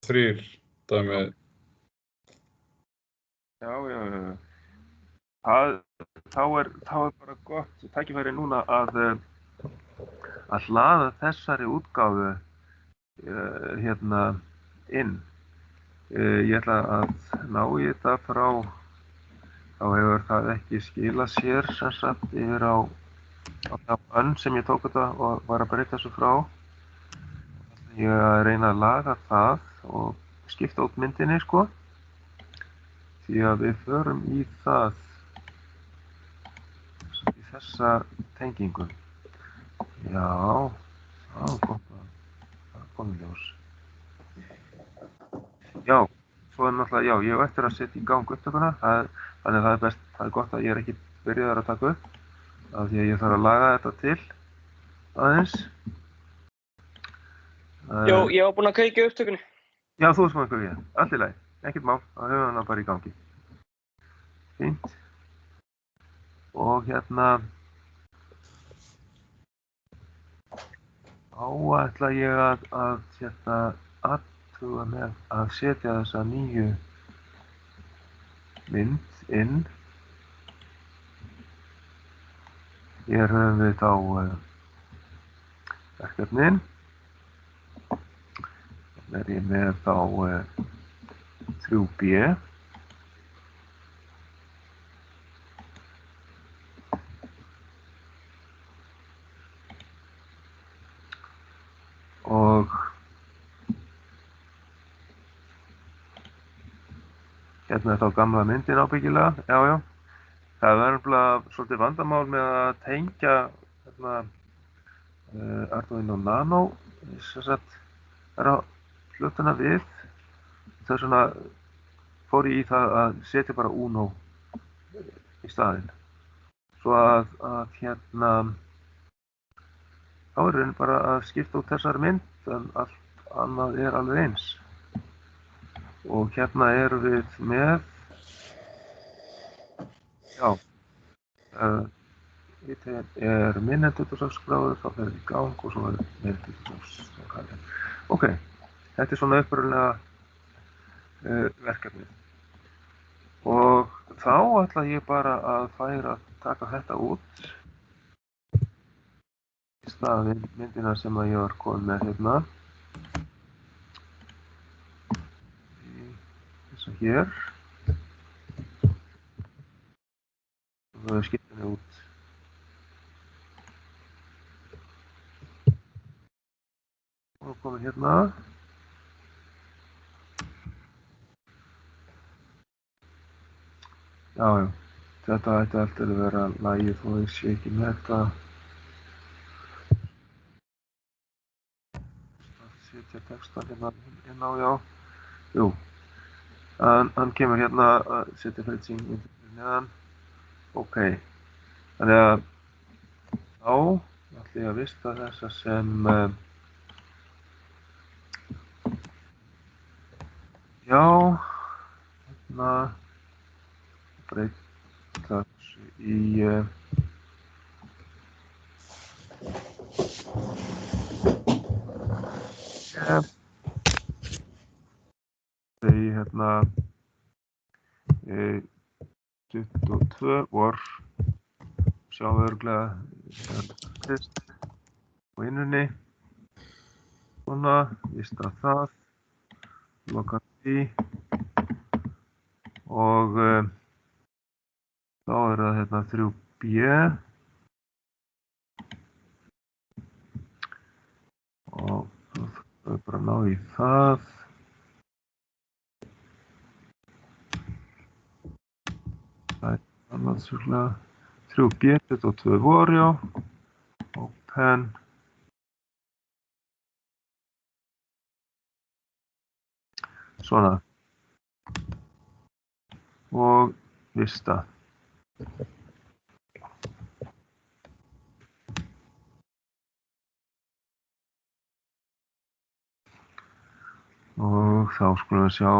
3 dæmi. Já. Þá er bara gott tækifæri núna að hlaða þessari útgáfu hérna inn. Ég ætla að ná í þetta frá, þá hefur það ekki skilað sér sem sagt yfir á önn sem ég tók þetta og var að breyta þessu frá. Ég að reyna að laga það og skipta út myndinni sko. Því að við förum í það, í þessa tengingu. Já, það er gott að það komið ljós. Já, svo náttúrulega, já, ég hef eftir að setja í gang upptökuna, þannig að það er best, það er gott að ég er ekki byrjaður að taka upp, af því að ég þarf að laga þetta til aðeins. Jó, ég var búinn að kveikja upptökunni. Já, þú varst búinn að kveikja, allt í lagi, ekkert mál, þá höfum við hana bara í gangi. Fínt. Og hérna, ætla ég að athuga með að setja þessa nýju mynd inn. Hér höfum við þá verkefnin. Þannig er ég með þá 3B. Og hérna er þá gamla myndin ábyggilega, já. Það er nefnilega svolítið vandamál með að tengja Arduino Nano, sem sagt, hlutana við. Þess vegna fór ég í það að setja bara Uno í staðinn. Svo að hérna, þá er bara að skipta út þessari mynd, en allt annað er alveg eins. Og hérna erum við með, já, er minni en 26 gráður, þá fer við í gang og svo er meira 26 gráður. Ok, þetta er svona upprunalega verkefnið. Og þá ætla ég bara að taka þetta út í staðinn myndina sem ég var komin með hérna. Þess að hér. Og það skipta henni út. Og komið hérna. Já, þetta ætti alltaf að vera lagið þó ég sé ekki með þetta. Setja textan hérna inn á, já. Jú, hann kemur hérna að setja fritzing neðan. Ok, þannig að þá ætla ég að vista þessa sem, já, hérna, breyta þessu í hérna 22 vor, sjáum við örugglega krist á vinnunni. Svona, vista það, loka því og þá er það hérna 3B og það er bara að ná í það. Það er annað svolítið 3B, 22 vor, já, open. Svona. Og vista. Og þá skulum við sjá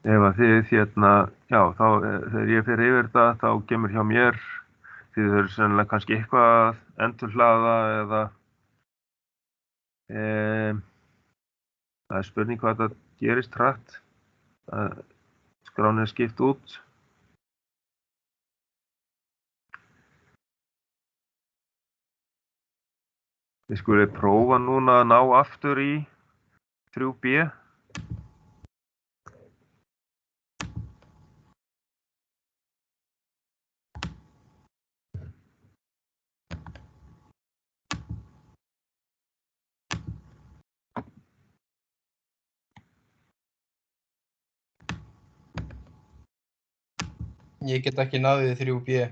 ef að þið já, þá þegar ég fer yfir þetta, þá kemur hjá mér, þið eru sennilega kannski eitthvað að endurhlaða eða það er spurning hvað þetta gerist hratt, að skráin er skipt út. Við skulum prófa núna að ná aftur í 3B. Ég get ekki náðið í 3B.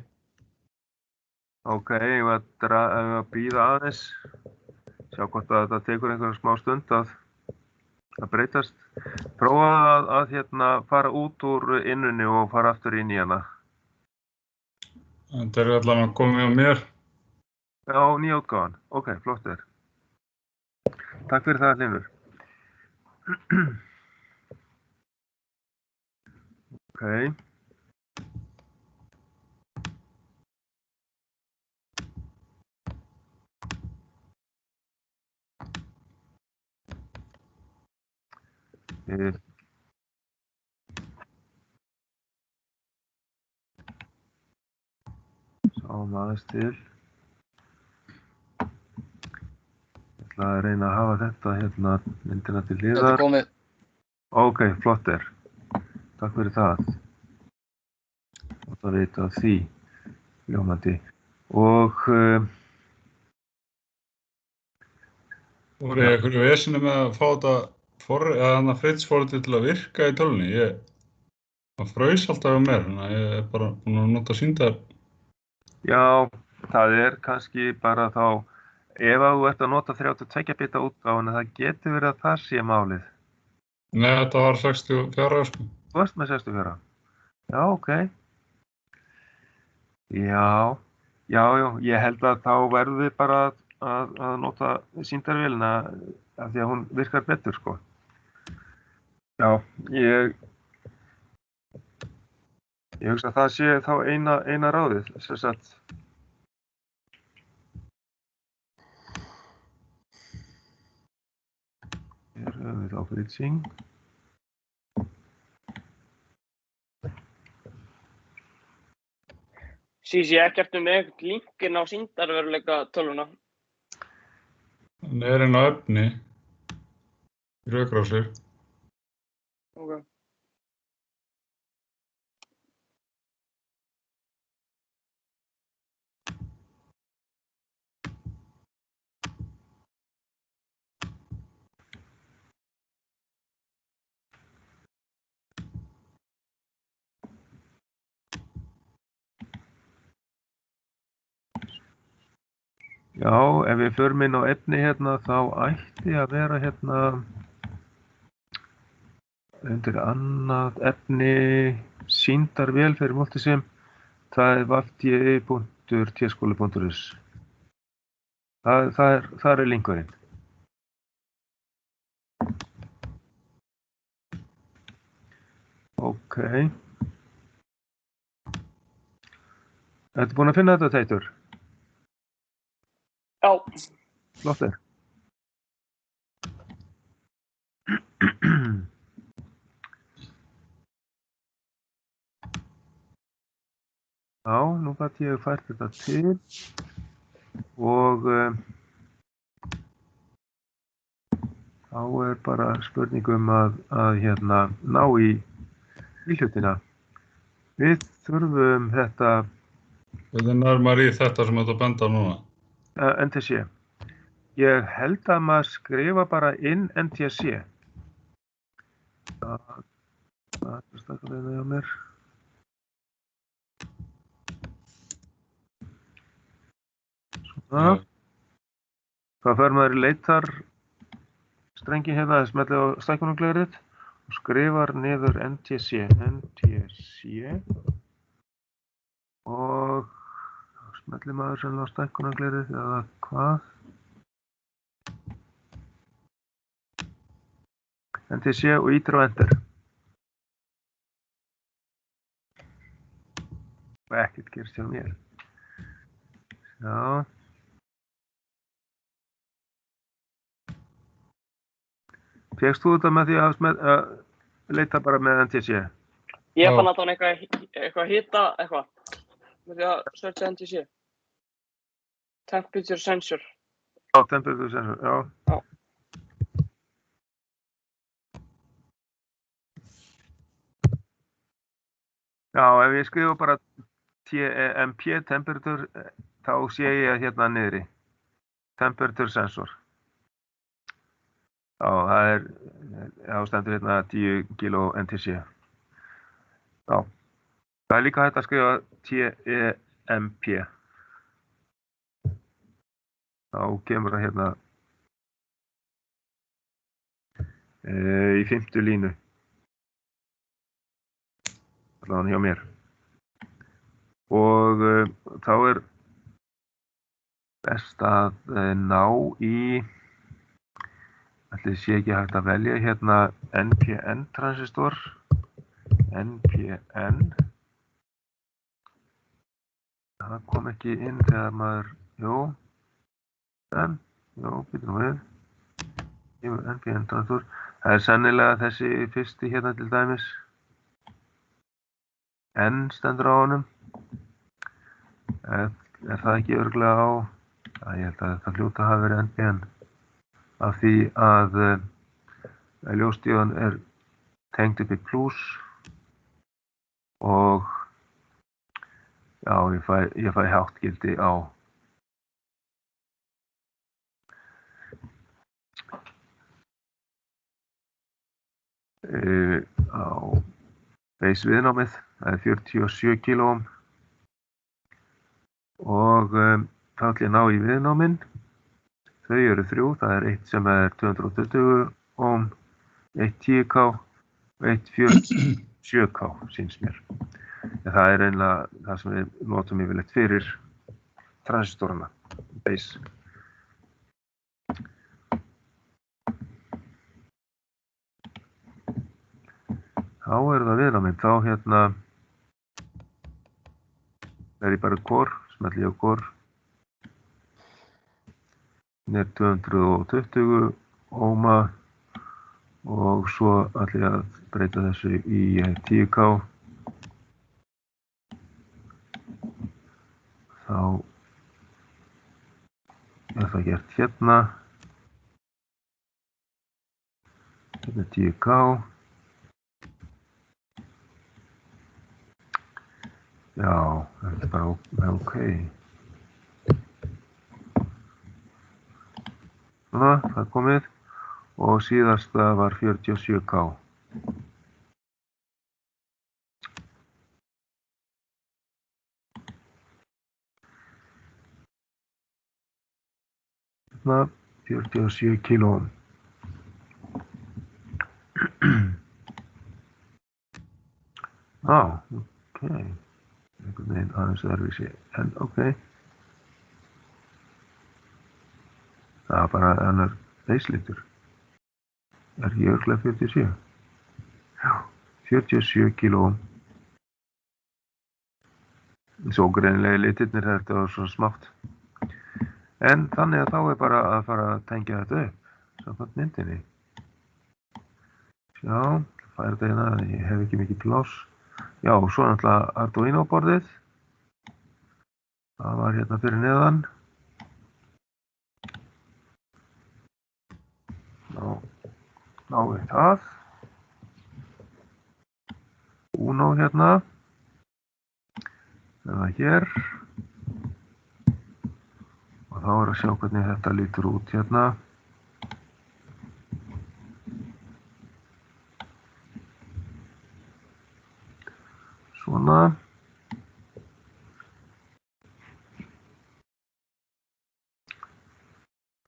Ok, ég var að bíða aðeins, sjá hvort að þetta tekur einhverjum smá stund að breytast. Prófa að fara út úr innunni og fara aftur inn í hana. Þetta er allavega komið á mér. Já, nýja útgáfan. Ok, flott er. Takk fyrir það, Hlynur. Ok. Sáum aðeins til. Ég ætla að reyna að hafa þetta myndina til hliðar. Þetta er komið. Ok, flott er. Takk fyrir það. Það vita því, ljómandi. Og Voru ég einhverju veseni með að fá þetta fritsforritið til að virka í tölvunni? Það fraus alltaf á mér, þannig að ég er bara búinn að nota sýndar. já, það er kannski bara þá, ef að þú ert að nota 32 bita útgáfuna, það getur verið að það sé málið. Nei, þetta var 64, sko. Þú varst með 64? Já, ok. Já, ég held að þá verðum við bara að nota sýndarvélina af því að hún virkar betur, sko. Já, ég hugsa að það sé þá eina ráðið, sem sagt. Hér höfum við þá Fritzing. Sísi, ekkert með eitthvað linkin á sýndarveruleika tölvuna. Hann er inn á efni, í rauðgrásir. Ok. Já, ef við förum inn á efni þá ætti að vera undir annað efni sýndarvél fyrir Multisim. Það er www.tskóli.is. Það er linkurinn. Ok. Ertu búinn að finna þetta, Teitur? Já. Flott er. Já, nú gat ég fært þetta til og þá er bara spurning að ná í hlutina. Við þurfum þetta Þetta nærmar í þetta sem þetta benda núna. NTC. Ég held að maður skrifa bara inn NTC. Það er stakkalega hjá mér. Svona. Þá fer maður í leitar strengi það smellir á stækkunarglerið og skrifar niður NTC og smellir maður sennilega á stækkunarglerið eða hvað? NTC og ítir á Enter. og ekkert gerst hjá mér. Já. Fékkst þú þetta með því að leita bara með NTC? Ég fann að hann eitthvað hita, eitthvað. Með því að searcha NTC. Temperature sensor. Já, temperature sensor, já. Já. Já, ef ég skrifa bara TEMP, temperature, þá sé ég hérna niðri. Temperature sensor. Já, það stendur hérna 10 kilo NTC. Já. Það er líka hægt að skrifa TEMP. Þá kemur það hérna í 5. línu. Allavega hjá mér. Og þá er best að ná í, ætli sé ekki hægt að velja hérna NPN transistor. NPN. Það kom ekki inn þegar maður, býtum við. NPN transistor. Það er sennilega þessi fyrsti hérna til dæmis. N stendur á honum. Er það ekki örugglega á? Ég held að þetta hljóta hafi verið NPN. Af því að ljóstíðan er tengd upp í plus og já, ég fæ háttgildi á base viðnámið, það er 47 kilóohm og þá ætla ég að ná í viðnámin. Þau eru 3, það er eitt sem er 220 ohm, eitt 10K og eitt 47K síns mér. En það er eiginlega það sem við notum yfirleitt fyrir transistorana, base. Þá er það viðnáminn, þá hérna er ég bara core, smelli ég á core. Er 220 ohma og svo ætla ég að breyta þessu í 10K. Þá er það gert hérna. Hérna er 10K. Já, þetta er bara ok. Svona, það er komið og síðasta var 47K. Hérna, 47 kilóohm. Ok. Einhvern veginn aðeins öðruvísi, en ok. Það er bara annar beislitur. Er ekki örugglega 47? Já, 47 kilóohm. Svo greinlega litirnir, þetta var svo smátt. En þannig að þá er bara að fara að tengja þetta upp, samkvæmt myndinni. Já, færa þetta hérna, ég hef ekki mikið pláss. Já, svo náttúrulega Arduino borðið. Það var hérna fyrir neðan. Ná við það. Uno hérna. Það er hér. Og þá er að sjá hvernig þetta lítur út hérna. Svona.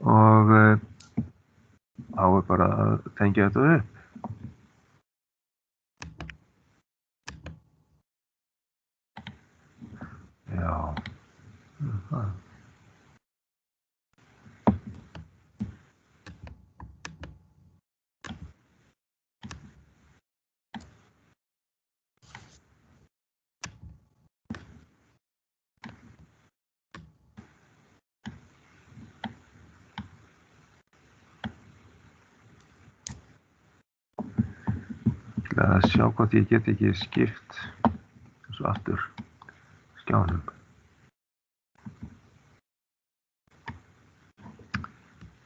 Og þá er bara að tengja þetta upp. Já. ætla að sjá hvort ég get ekki skipt þessu aftur skjánum.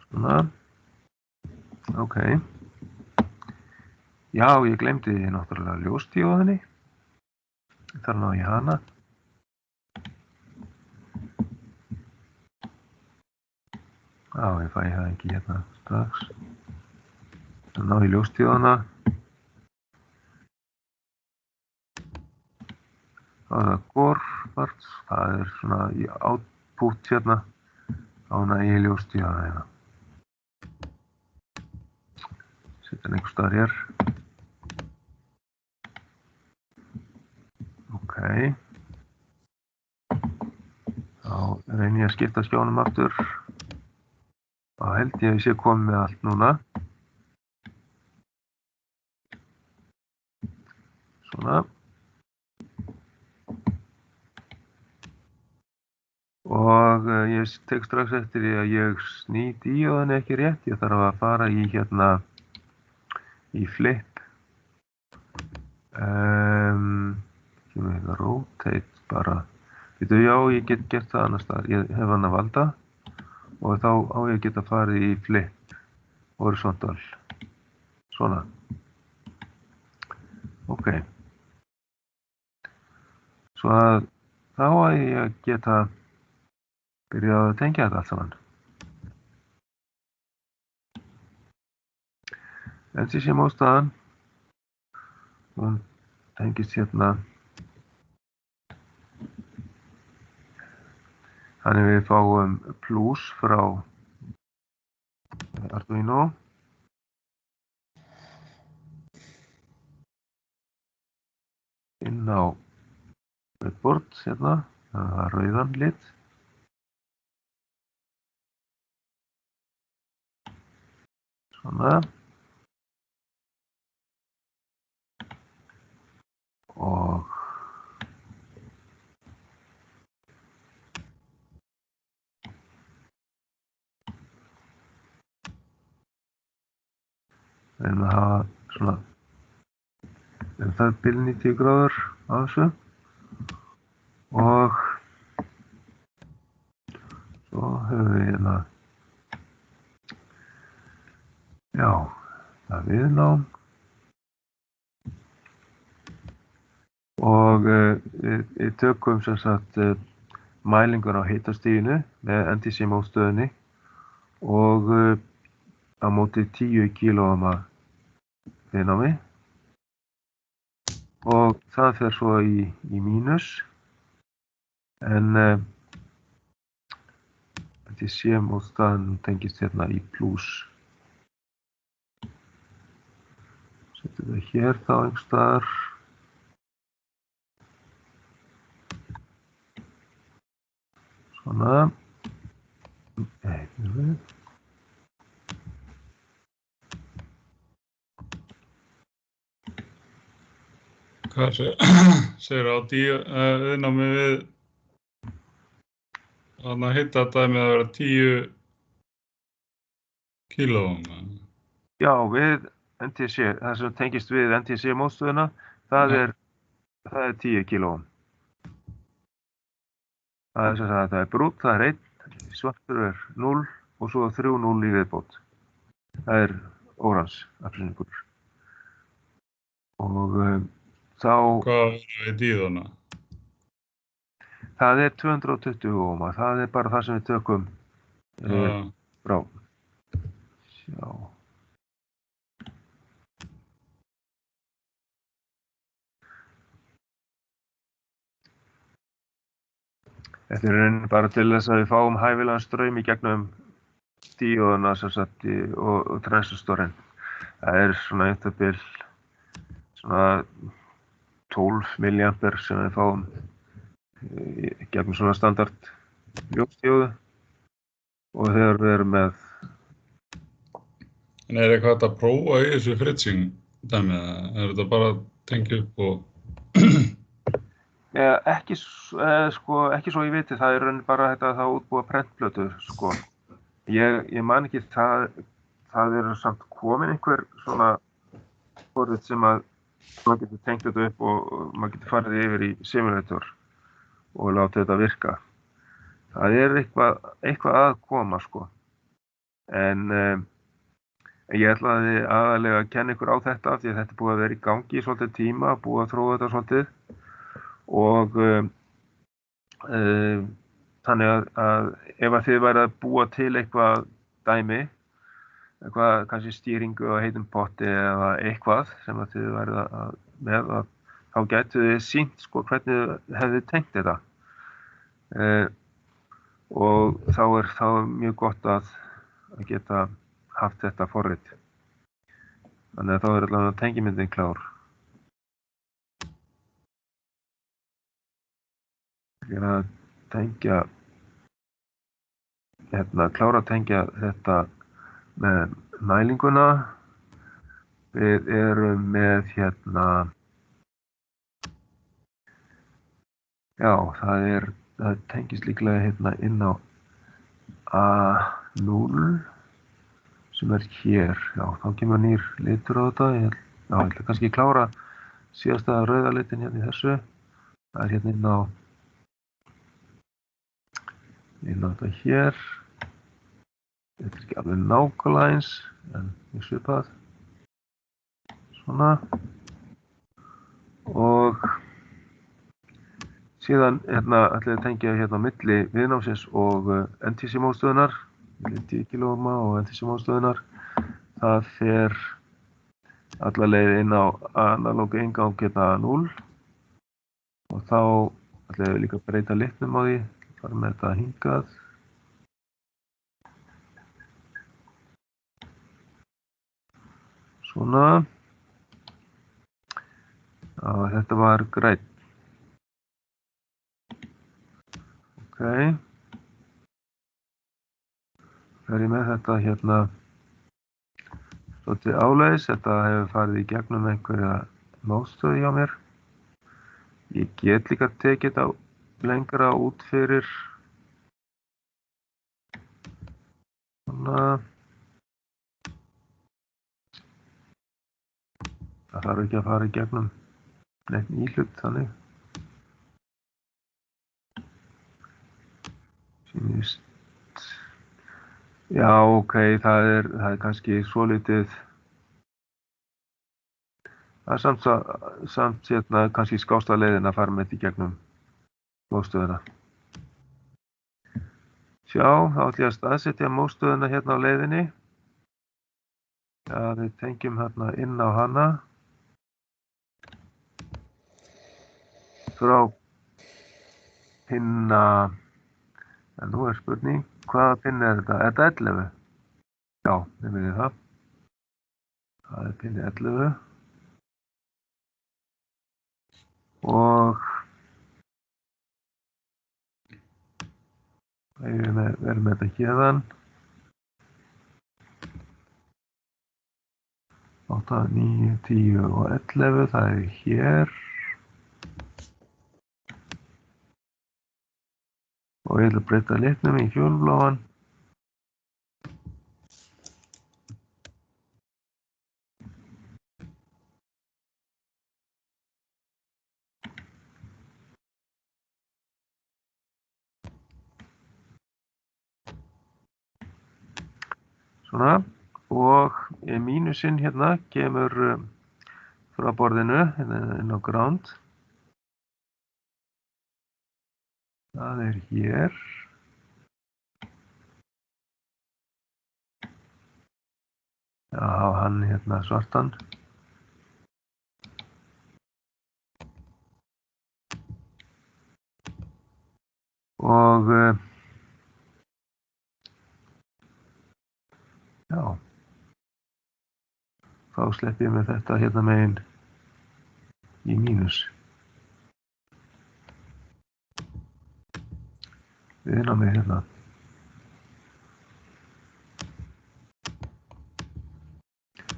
Svona. Ok. Já, ég glemdi náttúrulega ljóstíóðinni. Þar ná ég hana. Já, ég fæ það ekki hérna strax. Þar ná ég ljóstíóðina. Það er gorparts, það er svona í output hérna. Þá næ ég ljóstíóðina hérna. Setja hann einhvers staðar hér. Ok. Þá reyni ég að skipta skjánum aftur. Þá held ég að ég sé komið með allt núna. Svona. Og ég tek strax eftir því að ég sný díóðinni ekki rétt. Ég þarf að fara í hérna í flip. Kemur hérna rotate bara. Veitu, já, ég get gert það annars staðar. Ég hef hann að valda og þá á ég að geta farið í flip horizontal. Svona. Ok. Svo að þá á ég að geta byrjað að tengja þetta allt saman. NCC mótstaðan, hún tengist hérna. Þannig við fáum plus frá Arduino. Inn á breadboard hérna, það er rauðan lit. Svona. Og við erum að hafa svona það bil 90 gráður á þessu og svo höfum við hérna já, það viðnám og við tökum sem sagt mælingur á hitastiginu með NTC mótstöðinni og á móti 10 kílógrama viðnámi og það fer svo í mínus en NTC mótstaðan tengist hérna í plus. Setjum við hér þá einhvers staðar. Svona. Hvað segir á viðnámi við þarna hitadæmið að vera 10 kílóum? Já, við NTC, það sem tengist við NTC mótstöðina, það er 10 kílóum. Það er sem sagt, það er brúnn, það er 1, svartur er 0 og svo 3 0 í viðbót. Það er órans, appelsínugull. Og þá... Hvað er díðana? Það er 220 ohma, það er bara það sem við tökum frá. Sjá. Þetta er raunin bara til þess að við fáum hæfilegan straum í gegnum díóðuna sem sagt og transistorinn. Það er svona bil svona 12 milliampere sem við fáum gegnum svona standard ljósdíóðu og þegar við erum með. En er eitthvað hægt að prófa í þessu fritzing dæmi eða er þetta bara að tengja upp og Ekki svo ég viti, það er raunin bara þetta að það útbúa prentplötu sko. Ég man ekki það er samt komin einhver svona forrit sem að maður getur tengt þetta upp og maður getur farið yfir í simulator og látið þetta virka. Það eitthvað að koma, sko. En ég ætlaði aðalega að kenna ykkur á þetta því að þetta er búið að vera í gangi í svolítið tíma, búið að þróa þetta svolítið og þannig að ef að þið værið að búa til eitthvað dæmi, eitthvað kannski stýringu á heitum potti eða eitthvað sem að þið værið með, þá gætu þið sýnt sko hvernig þið hefði tengt þetta. Og þá er mjög gott að geta haft þetta forrit. Þannig að þá er allavega tengimyndin klár. Ég er að tengja, klára að tengja þetta með mælinguna. Við erum með já, það tengist líklega inn á A0 sem er hér. Já, þá kemur nýr litur á þetta. Ég ætla kannski klára síðasta rauða litin í þessu. Það er inn á þetta hér. Þetta er ekki alveg nákvæmlega eins, en mjög svipað. Svona. Og síðan ætla ég að tengja á milli viðnámsins og NTC mótstöðunar, milli 10 kΩ og NTC mótstöðunar. Það fer alla leið inn á analóga inngang 0 og þá ætla ég líka að breyta litnum á því, fara með þetta hingað. Svona. Já, þetta var grænn. Ok. Fer ég með þetta svolítið áleiðis. Þetta hefur farið í gegnum einhverja mótstöðu hjá mér. Ég get líka tekið þetta lengra út fyrir. Svona. Það þarf ekki að fara í gegnum neitt íhlut þannig. Sýnist. Já, ok, það er kannski svolítið. Það er samt kannski skásta leiðin að fara með þetta í gegnum mótstöðuna. Sjá, þá ætla ég að staðsetja mótstöðuna á leiðinni. Já, við tengjum inn á hana. Frá pinna, en nú er spurning, hvaða pinni er þetta? Er þetta 11? Já, við minnum það. Það er pinni 11. Og við erum með þetta hérðan. 8, 9, 10 og 11, það er hér. Og ég ætla að breyta litnum í fjólubláan. Svona. Og mínusinn kemur frá borðinu inn á ground. Það er hér. Já, hann svartan. Og já. Þá slepp ég með þetta megin í mínus. Viðnámið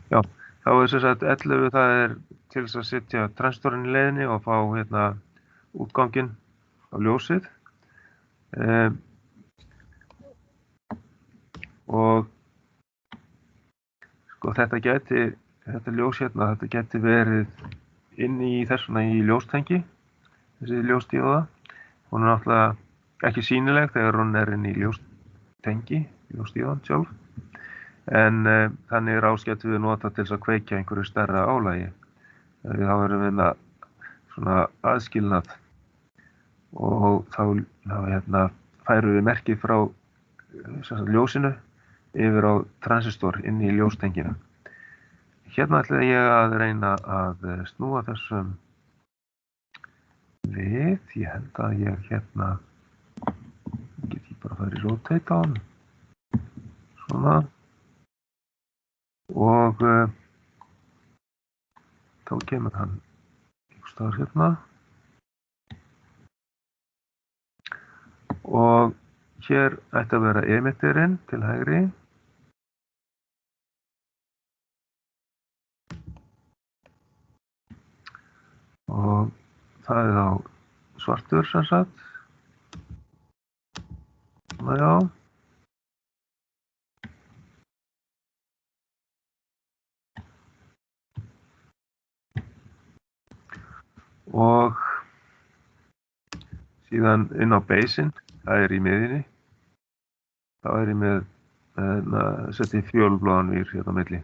Já, þá er sem sagt 11, það er til þess að setja transistorinn í leiðinni og fá útganginn á ljósið. Og sko þetta ljós þetta gæti verið inn í þessuna í ljóstengi, þessi ljósdíóða. Hún er náttúrulega ekki sýnileg þegar hún er inn í ljóstengi, ljósdíóðan sjálf. En þannig er ágætt við nota til þess að kveikja einhverju stærra álagi. Þá erum við með svona aðskilnað og þá færum við merkið frá ljósinu yfir á transistor inn í ljóstenginu. Hérna ætla ég að reyna að snúa þessum við. Ég held að ég hérna get ég bara að fara í rotate á hann. Svona. Og þá kemur hann einhvers staðar hérna. Og hér ætti að vera emitterinn til hægri. Og það er þá svartur sem sagt. Svona já. Og síðan inn á basin, það er í miðjunni. Þá er ég með setja fjólubláan vír hérna á milli.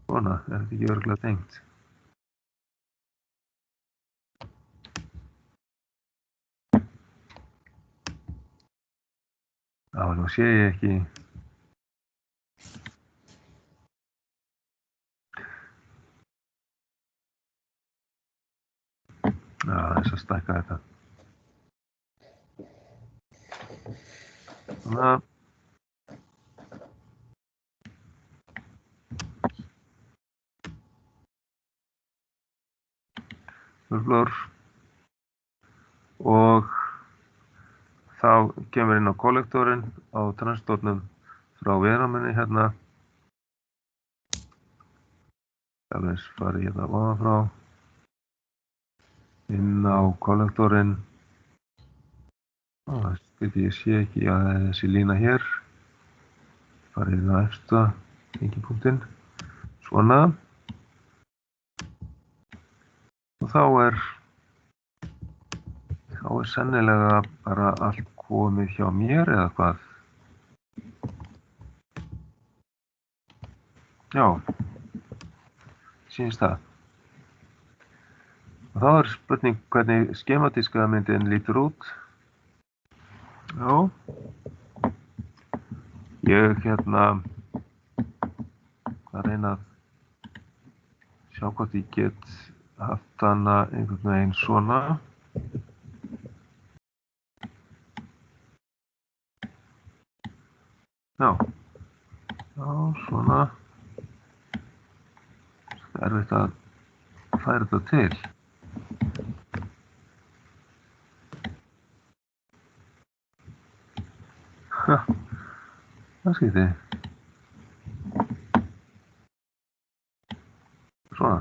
Svona, er þetta ekki örugglega tengt? Já, nú sé ég ekki. Já, þess að stækka þetta. Svona. Fjólblár. Og þá kemur inn á kollektorinn á transistornum frá vénáminni hérna. Alveg farið hérna ofan frá. Inn á kollektorinn. Ég sé ekki að þessi lína hér. Farið inn á efsta tengipunktinn. Svona. Og þá er sennilega bara allt komið hjá mér eða hvað. Já, sýnist það. Og þá er spurning hvernig skematíska myndin lítur út. Já. Ég hérna að reyna að sjá hvort ég get haft hana einhvern veginn svona. Já. Já, svona. Það er erfitt að færa þetta til. Það skrítið. Svona.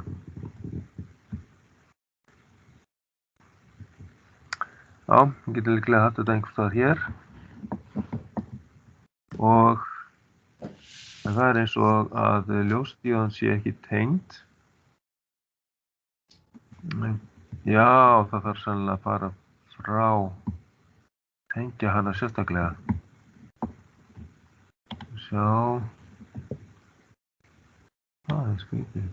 Já, ég geti líklega haft þetta einhvers staðar hér. Og það er eins og að ljósdíóðan sé ekki tengd. Já, það þarf sennilega að fara frá tengja hana sérstaklega. Sjá. Það er skrítið.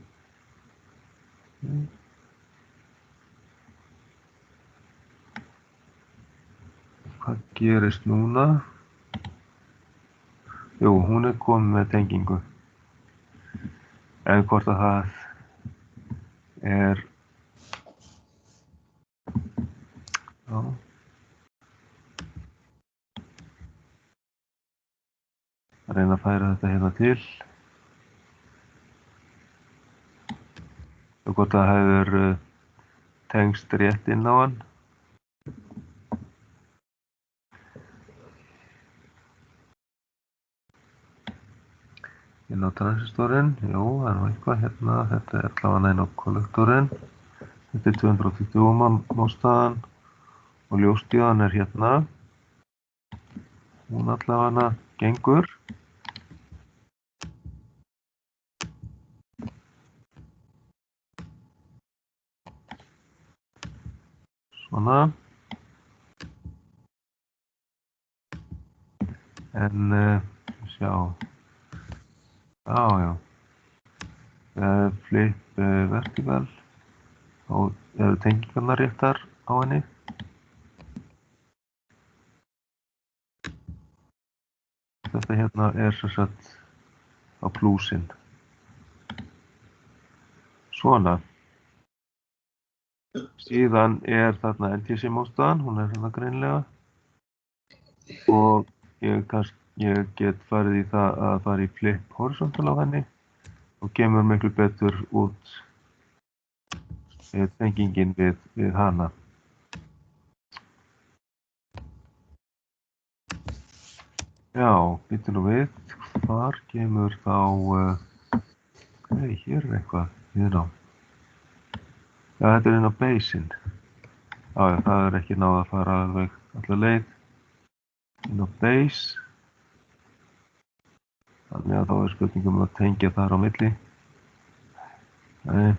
Hvað gerist núna? Jú, hún er komin með tengingu. En hvort að það er... Já. Að reyna að færa þetta hérna til. Og hvort það hefur tengst rétt inn á hann. Inn á transistorinn, jú, það er nú eitthvað hérna, þetta er allavega inn á kollektorinn. Þetta er 220 ohm mótstaðan og ljósdíóðan er hérna. Hún allavega gengur. Svona. En sjá. Já. Flip vertical. Þá eru tengingarnar réttar á henni. Þetta hérna er sem sagt á plúsinn. Svona. Síðan er þarna NTC-móstaðan, hún er hérna greinilega. Og ég get farið í það að fara í flip horizontal á henni og kemur miklu betur út tengingin við hana. Já, býttu nú við, hvar kemur þá, hér er eitthvað við á. Já, þetta er inn á baseinn. Já, það er ekki náð að fara alveg alla leið. Inn á base. Þannig að þá er spurningum að tengja þar á milli. Nei.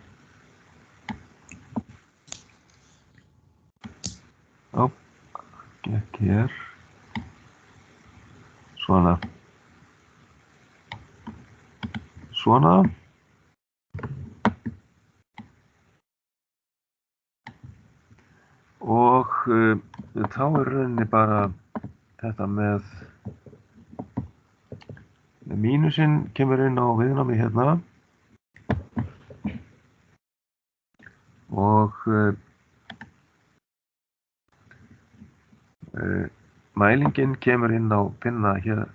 Já, gekk hér. Svona. Svona. Og þá er rauninni bara þetta með mínusinn kemur inn á viðnámi hérna og mælingin kemur inn á pinna hér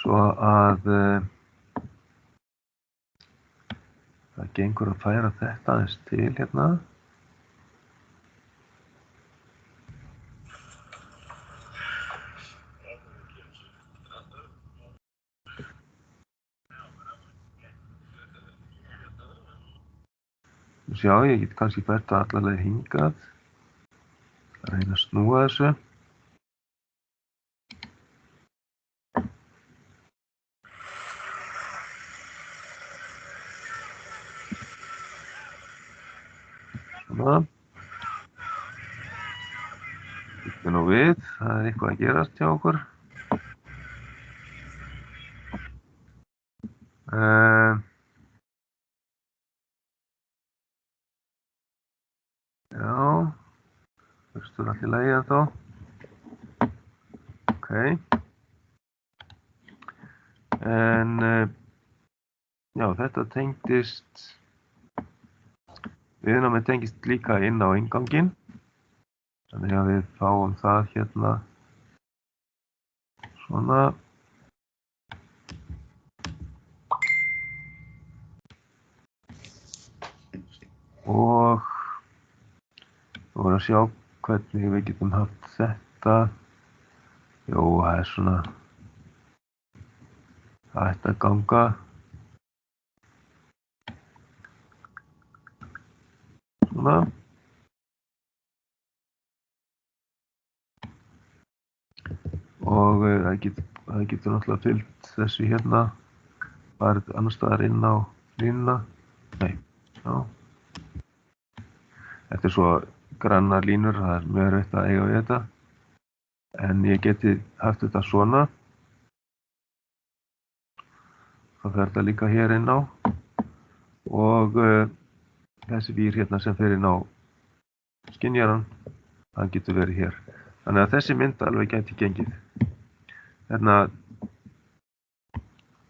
svo að það gengur að færa þetta aðeins til hérna. Sjá, ég get kannski fært það alla leið hingað. Reyna að snúa þessu. Svona. Þetta nú við, það er eitthvað að gerast hjá okkur. Já, fyrstur allt í lagi ennþá. Ok. En já, þetta tengdist, viðnámið tengist líka inn á innganginn. Þannig að við fáum það hérna svona. Og þú verður að sjá hvernig við getum haft þetta. Jó, það er svona, það ætti að ganga. Svona. Og það getur náttúrulega fylgt þessu hérna, farið annars staðar inn á línuna. Nei, já. Þetta er svo grannar línur, það er mjög erfitt að eiga við þetta. En ég geti haft þetta svona. Það fer þetta líka hér inn á. Og þessi vír hérna sem fer inn á skynjaran, það getur verið hér. Þannig að þessi mynd alveg gæti gengið. Hérna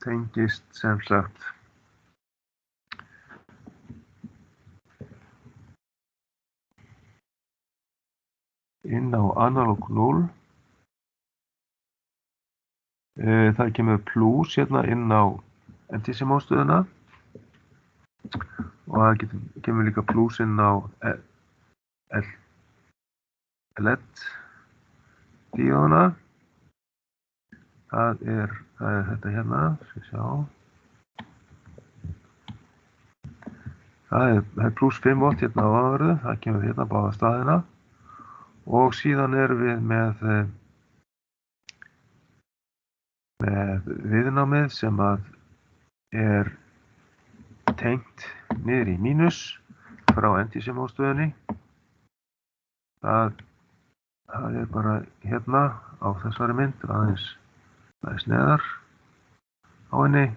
tengist sem sagt inn á analog 0. Það kemur plus hérna inn á NTC-mótstöðuna og það kemur líka plus inn á LED-díóðuna. Það er þetta hérna, skal við sjá. Það er plus 5 volt hérna á aðverðu, það kemur hérna báða staðina. Og síðan erum við með viðnámið sem að er tengt niður í mínus frá NTC-mótstöðinni. Það er bara hérna á þessari mynd, aðeins neðar á henni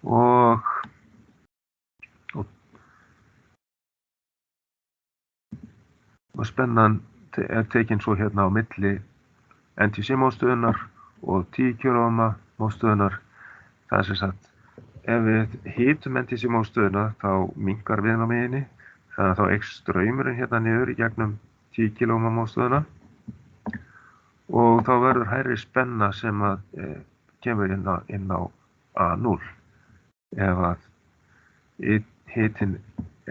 og spennan er tekin svo hérna á milli NTC-mótstöðunar og 10 kV mótstöðunar. Það er sem sagt, ef við hítum NTC-mótstöðuna þá minnkar viðnámið, þannig að þá eykst straumurinn hérna niður í gegnum 10 kV mótstöðuna og þá verður hærri spenna sem að kemur inn á A0. Ef að hitinn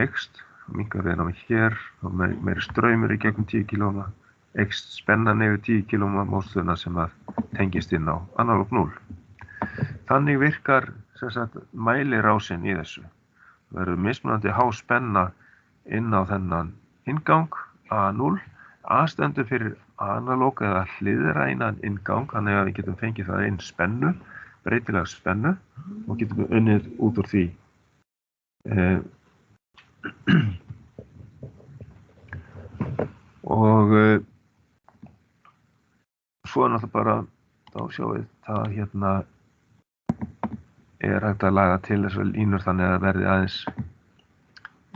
eykst, minnkar viðnámið hér og meiri straumur í gegnum 10 kV, eykst spennan yfir 10 kV mótstöðuna sem að tengist inn á analóg 0. Þannig virkar sem sagt mælirásin í þessu. Það verður mismunandi há spenna inn á þennan inngang A0. A stendur fyrir analóg eða hliðrænan inngang, þannig að við getum fengið það inn spennu, breytilega spennu og getum unnið út úr því. Og svo er náttúrulega bara, þá sjáum við það hérna er hægt að laga til þessar línur þannig að það verði aðeins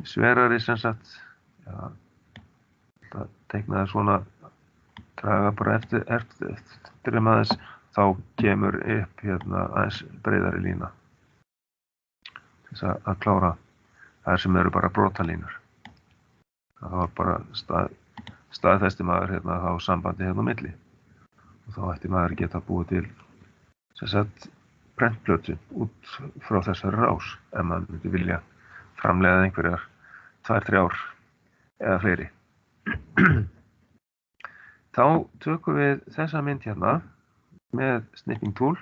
sverari sem sagt. Já, það teiknaði svona, draga bara eftir aðeins, þá kemur upp hérna aðeins breiðari lína. Þess að klára þær sem eru bara brotalínur. Það var bara staðfesti maður hérna þá sambandi hérna á milli. Og þá ætti maður geta búið til sem sagt prentplötu út frá þessari rás ef maður myndi vilja framleiða einhverjar 2-3 ár eða fleiri. Þá tökum við þessa mynd hérna með snipping tool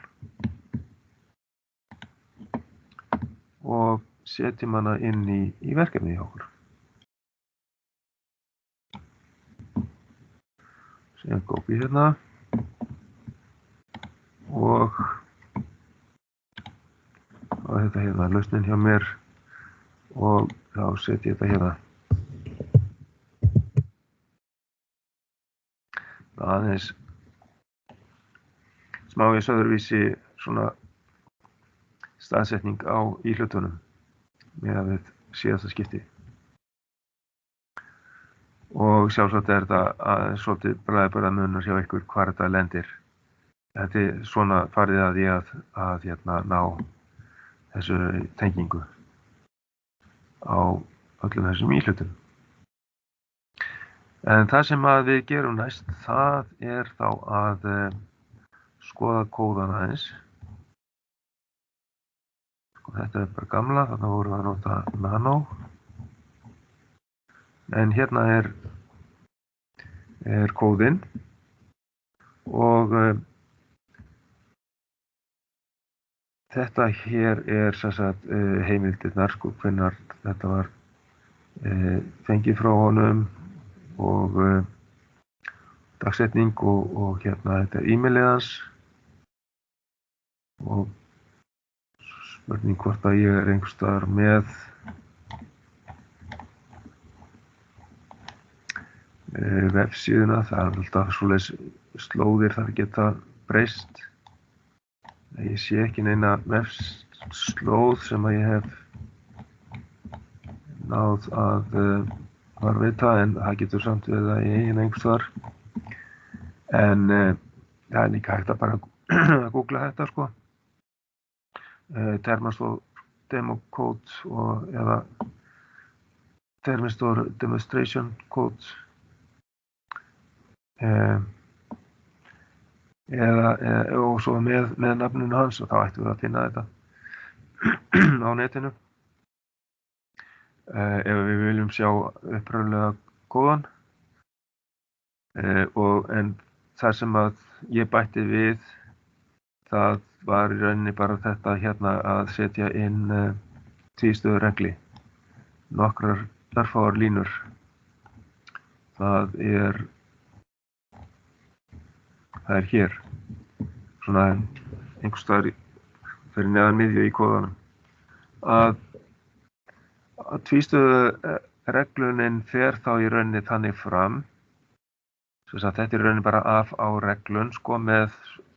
og setjum hana inn í verkefnið hjá okkur. Síðan copy hérna og þetta hérna lausnin hjá mér og þá setjum ég þetta hérna. Aðeins smávegis öðruvísi svona staðsetning á íhlutunum með við síðasta skipti. Og sjálfsagt er þetta svolítið bræðbörðamunur hjá ykkur hvar þetta lendir. Þetta er svona farið að ég að hérna ná þessu tengingu á öllum þessum íhlutum. En það sem að við gerum næst, það er þá að skoða kóðan aðeins. Þetta er bara gamla, þannig vorum við að nota nano. En hérna er kóðinn og þetta hér er sem sagt heimildirnar, sko, hvenær þetta var fengið frá honum og dagsetning og hérna þetta er e-mailið hans og spurning hvort að ég er einhvers staðar með vefsíðuna, það er alltaf svoleiðis slóðir þar geta breyst. Ég sé ekki neina vefslóð sem að ég hef náð að varðveita, en það getur samt við það í eigin einhvers staðar. En það er líka hægt að bara að googla þetta, sko. Termistor demo code og eða Termistor demonstration code og svo með nafninu hans og þá ættum við að finna þetta á netinu. Ef við viljum sjá upprunlega kóðan en það sem að ég bætti við, það var í rauninni bara þetta hérna að setja inn tvístöðuregli, nokkrar örfáar línur. Það er hér, svona einhvers staðar fyrir neðan miðju í kóðanum. að tvístöðu reglunin fer þá í rauninni þannig fram, sem sagt þetta er í rauninni bara af á reglun sko með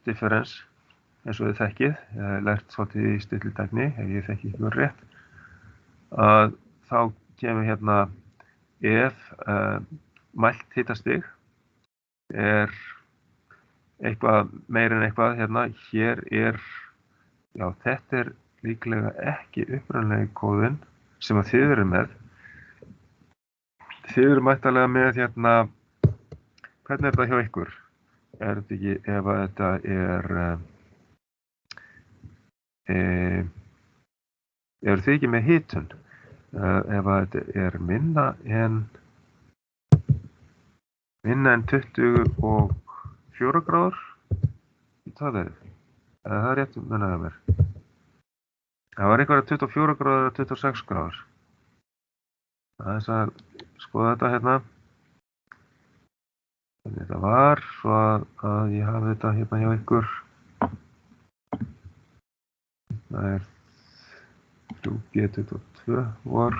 difference eins og þið þekkið, ég hef lært svolítið í stillitækni ef ég þekki ykkur rétt, að þá kemur hérna ef mælt hitastig er eitthvað meira en eitthvað hérna, hér er, já þetta er líklega ekki upprunalegi kóðinn sem að þið eru með. Þið eru mættalega með hérna, hvernig er þetta hjá ykkur? Er þetta ekki, ef að þetta eru þið ekki með hitun? Ef að þetta er minna en 24 gráður, það er rétt munnaði mér. Það var einhverja 24 gráður og 26 gráður. Það er þess að skoða þetta hérna. Þannig þetta var, svo að ég hafi þetta hérna hjá ykkur. Það er 3G22 vor.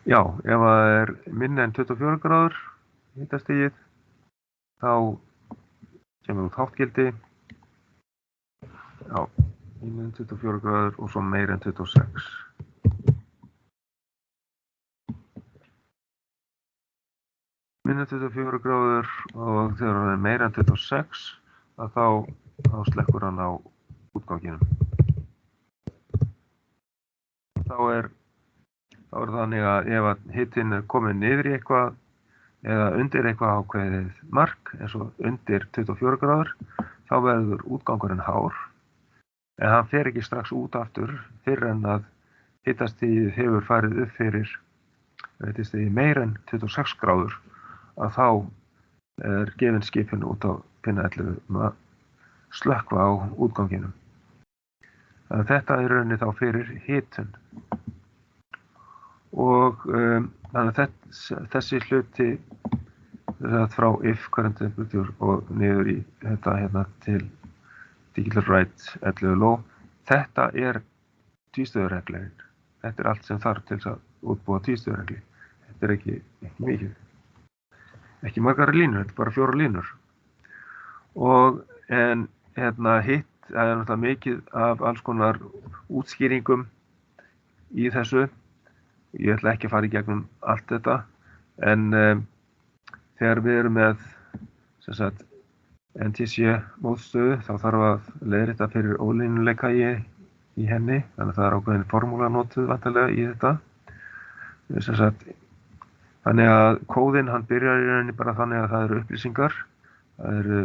Já, ef það er minna en 24 gráður hitastigið, þá kemur út háttgildi. Já, minna en 24 gráður og svo meira en 26. Minna en 24 gráður og þegar það er meira en 26, að þá slekkur hann á útganginum. Þá er þannig að ef að hitinn er komið niður í eitthvað eða undir eitthvað ákveðið mark, eins og undir 24 gráður, þá verður útgangurinn hár, en hann fer ekki strax út aftur fyrr en að hitastigið hefur farið upp fyrir hitastigið meira en 26 gráður, að þá er gefin skipin út á pinna 11 að slökkva á útganginum. Þannig að þetta er rauninni þá fyrir hitun. Og þannig að þessi hluti frá if current temperature og niður í þetta hérna til digital write 11 low, þetta er tvístöðureglin. Þetta er allt sem þarf til að útbúa tvístöðuregli. Þetta er ekki mikið. Ekki margar línur, þetta er bara 4 línur. Og en hérna hitt, það er náttúrulega mikið af alls konar útskýringum í þessu. Ég ætla ekki að fara í gegnum allt þetta, en þegar við erum með sem sagt, NTC mótstöðu, þá þarf að leiðrétta fyrir ólínuleika í henni, þannig að það er ákveðin formúla notuð vantarlega í þetta. Sem sagt, þannig að kóðinn hann byrjar í rauninni bara þannig að það eru upplýsingar, það eru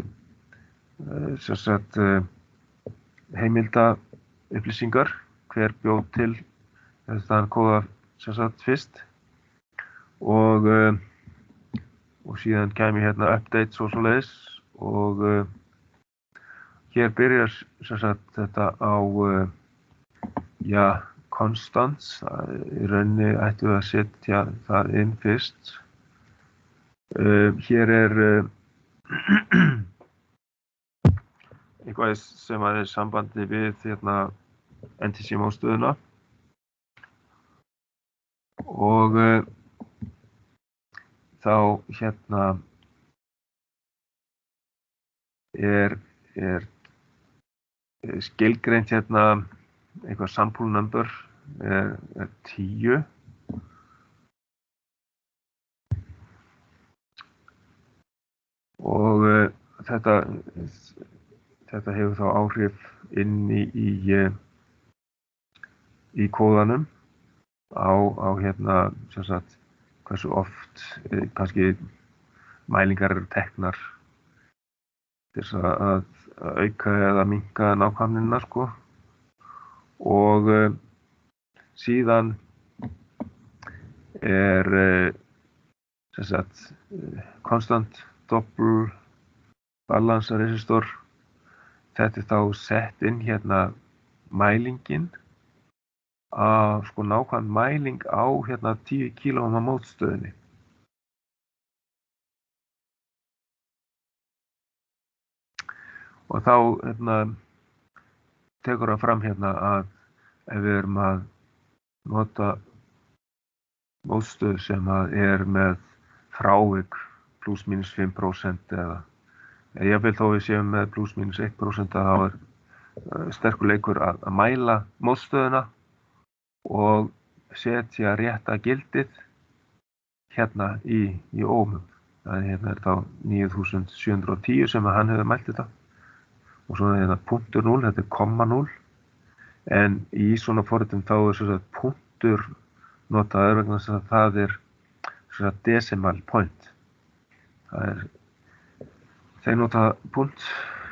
sem sagt, heimilda upplýsingar, hver bjóð til þetta kóða sem sagt fyrst og síðan kemur hérna updates og svoleiðis og hér byrjar sem sagt þetta á constants, í rauninni ættum við að setja það inn fyrst. Hér er eitthvað sem er í sambandi við hérna NTC mótstöðuna. Og þá hérna er skilgreint hérna eitthvað sample number er 10. Og þetta hefur þá áhrif inn í kóðanum. Á hérna sem sagt hversu oft kannski mælingar eru teknar til þess að auka eða minnka nákvæmnina sko. Og síðan er sem sagt constant double balance resistor. Þetta er þá sett inn hérna mælingin sko nákvæm mæling á hérna 10 kΩ mótstöðinni. Og þá tekur það fram hérna að ef við erum að nota mótstöð sem að er með frávik pluss mínus 5% eða jafnvel þó við séum með pluss mínus 1% þá er sterkur leikur að mæla mótstöðuna og setja rétta gildið hérna í ómum. Hérna er þá 9710 sem að hann hefur mælt þetta. Og svo er þetta punktur 0, þetta er komma 0. En í svona forritum þá er svo að punktur notaður vegna þess að það er svona decimal point. Þeir nota punkt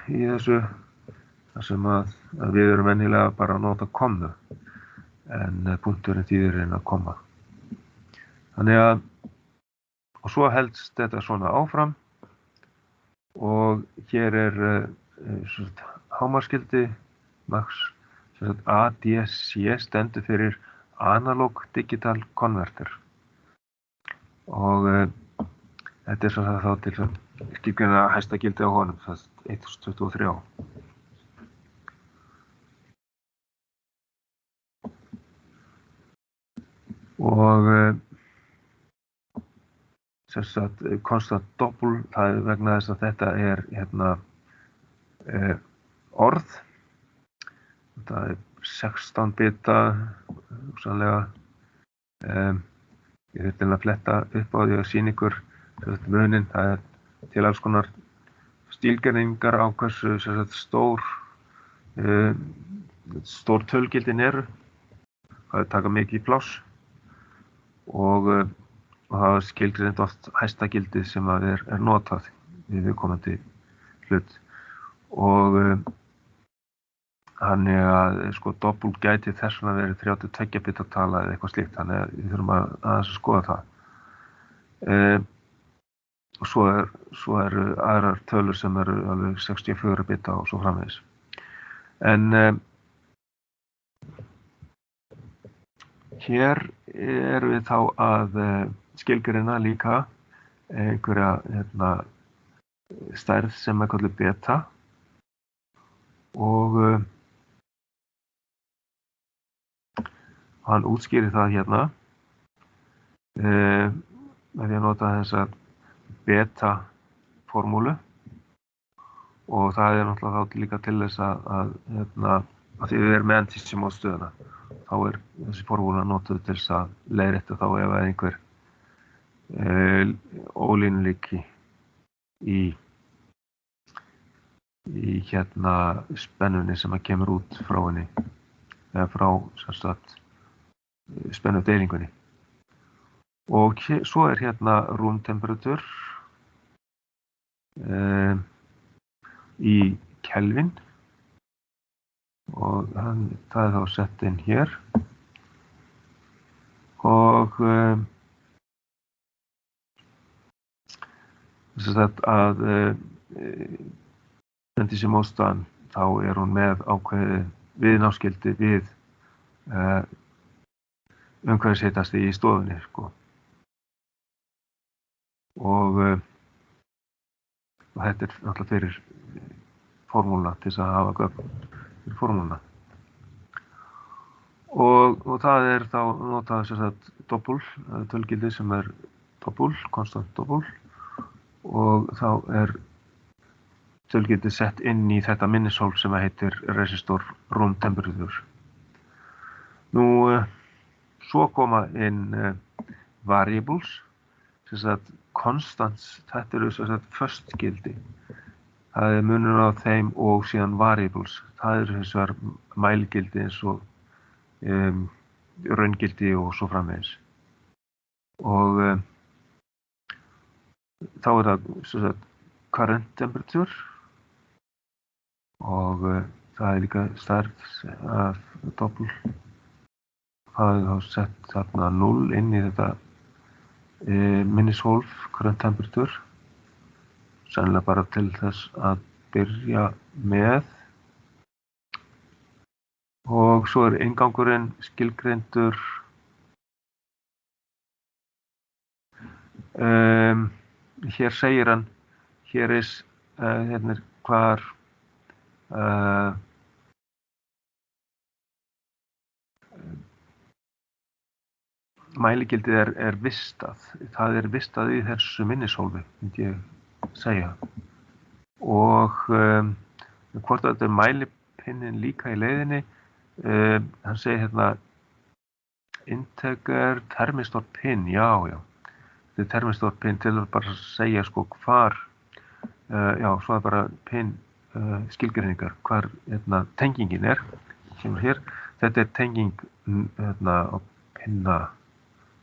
í þessu þar sem að við erum venjulega bara að nota kommu en punkturinn þýðir að komma. Þannig að og svo helst þetta svona áfram og hér er hámarksgildi max ADC stendur fyrir Analog Digital Converter og þetta er svona þá til að skilgreina hæsta gildi á honum, það er 1023. Og sem sagt konstant doppel, það er vegna þess að þetta er hérna orð. Þetta er 16 bita hugsanlega. Ég þurfti að fletta upp á því að sýna ykkur munin. Það er til alls konar stílgerningar á hversu stór tölgildin eru. Það er taka mikið pláss og það er skilgreint oft hæsta gildið sem að er notað við viðkomandi hlut. Og þannig að sko doppul gæti þess vegna verið 32 bita tala eða eitthvað slíkt, þannig að við þurfum að skoða það. Og svo eru aðrar tölur sem eru alveg 64 bita og svo framvegis. En hér erum við þá að skilgreina líka einhverja stærð sem er kallið beta og hann útskýrir það hérna með því að nota þessa beta formúlu og það er náttúrulega þá líka til þess að því við erum með entísimo stöðuna þá er þessi formúla notuð til þess að leiðrétta þá ef einhver ólínuleiki í hérna spennunni sem að kemur út frá henni eða frá spennudeilingunni. Og svo er hérna rúmtemperatur í Kelvin og það er þá sett inn hér og þess að entísimóstan þá er hún með ákveðið viðnámsgildi við umhverfishitastigi í stofunni sko. Og þetta er náttúrulega fyrir formúluna til þess að hafa gögn fyrir formúluna. Og það er þá notað sem sagt doppul, tölgildi sem er doppul, konstant doppul og þá er tölgildi sett inn í þetta minnishólf sem heitir resistor room temperature. Nú, svo koma inn variables, sem sagt constants, þetta eru sem sagt föst gildi. Það er munur á þeim og síðan variables. Það eru hins vegar mælgildi eins og raungildi og svo framvegis. Og þá er það sem sagt current temperature og það er líka stærð af doppul. Það er þá sett þarna 0 inn í þetta minnishólf current temperature. Sennilega bara til þess að byrja með. Og svo er inngangurinn skilgreindur hér segir hann, hér er hvar Mæligildið er vistað. Það er vistað í þessu minnishólfi, myndi ég segja. Og hvort þetta er mælipinnin líka í leiðinni, hann segir hérna integer termistor pin, já. Þetta er termistor pin til að bara segja sko hvar, svo er bara pin skilgreiningar, hvar tengingin er, kemur hér. Þetta er tenging á pinna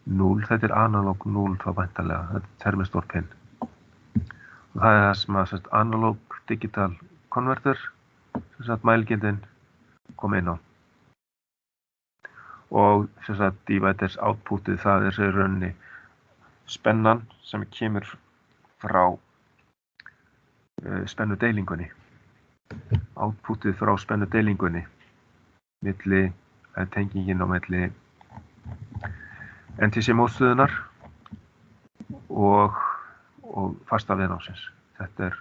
0, þetta er analog 0 þá væntanlega, þetta er termistor pin. Og það er það sem að analog digital converter, sem sagt mælgildin kom inn á. Og sem sagt dividers outputið, það er í rauninni spennan sem kemur frá spennudeilingunni. Outputið frá spennudeilingunni milli tengingin á milli NTC-mótstöðunar og fasta viðnámsins. Þetta er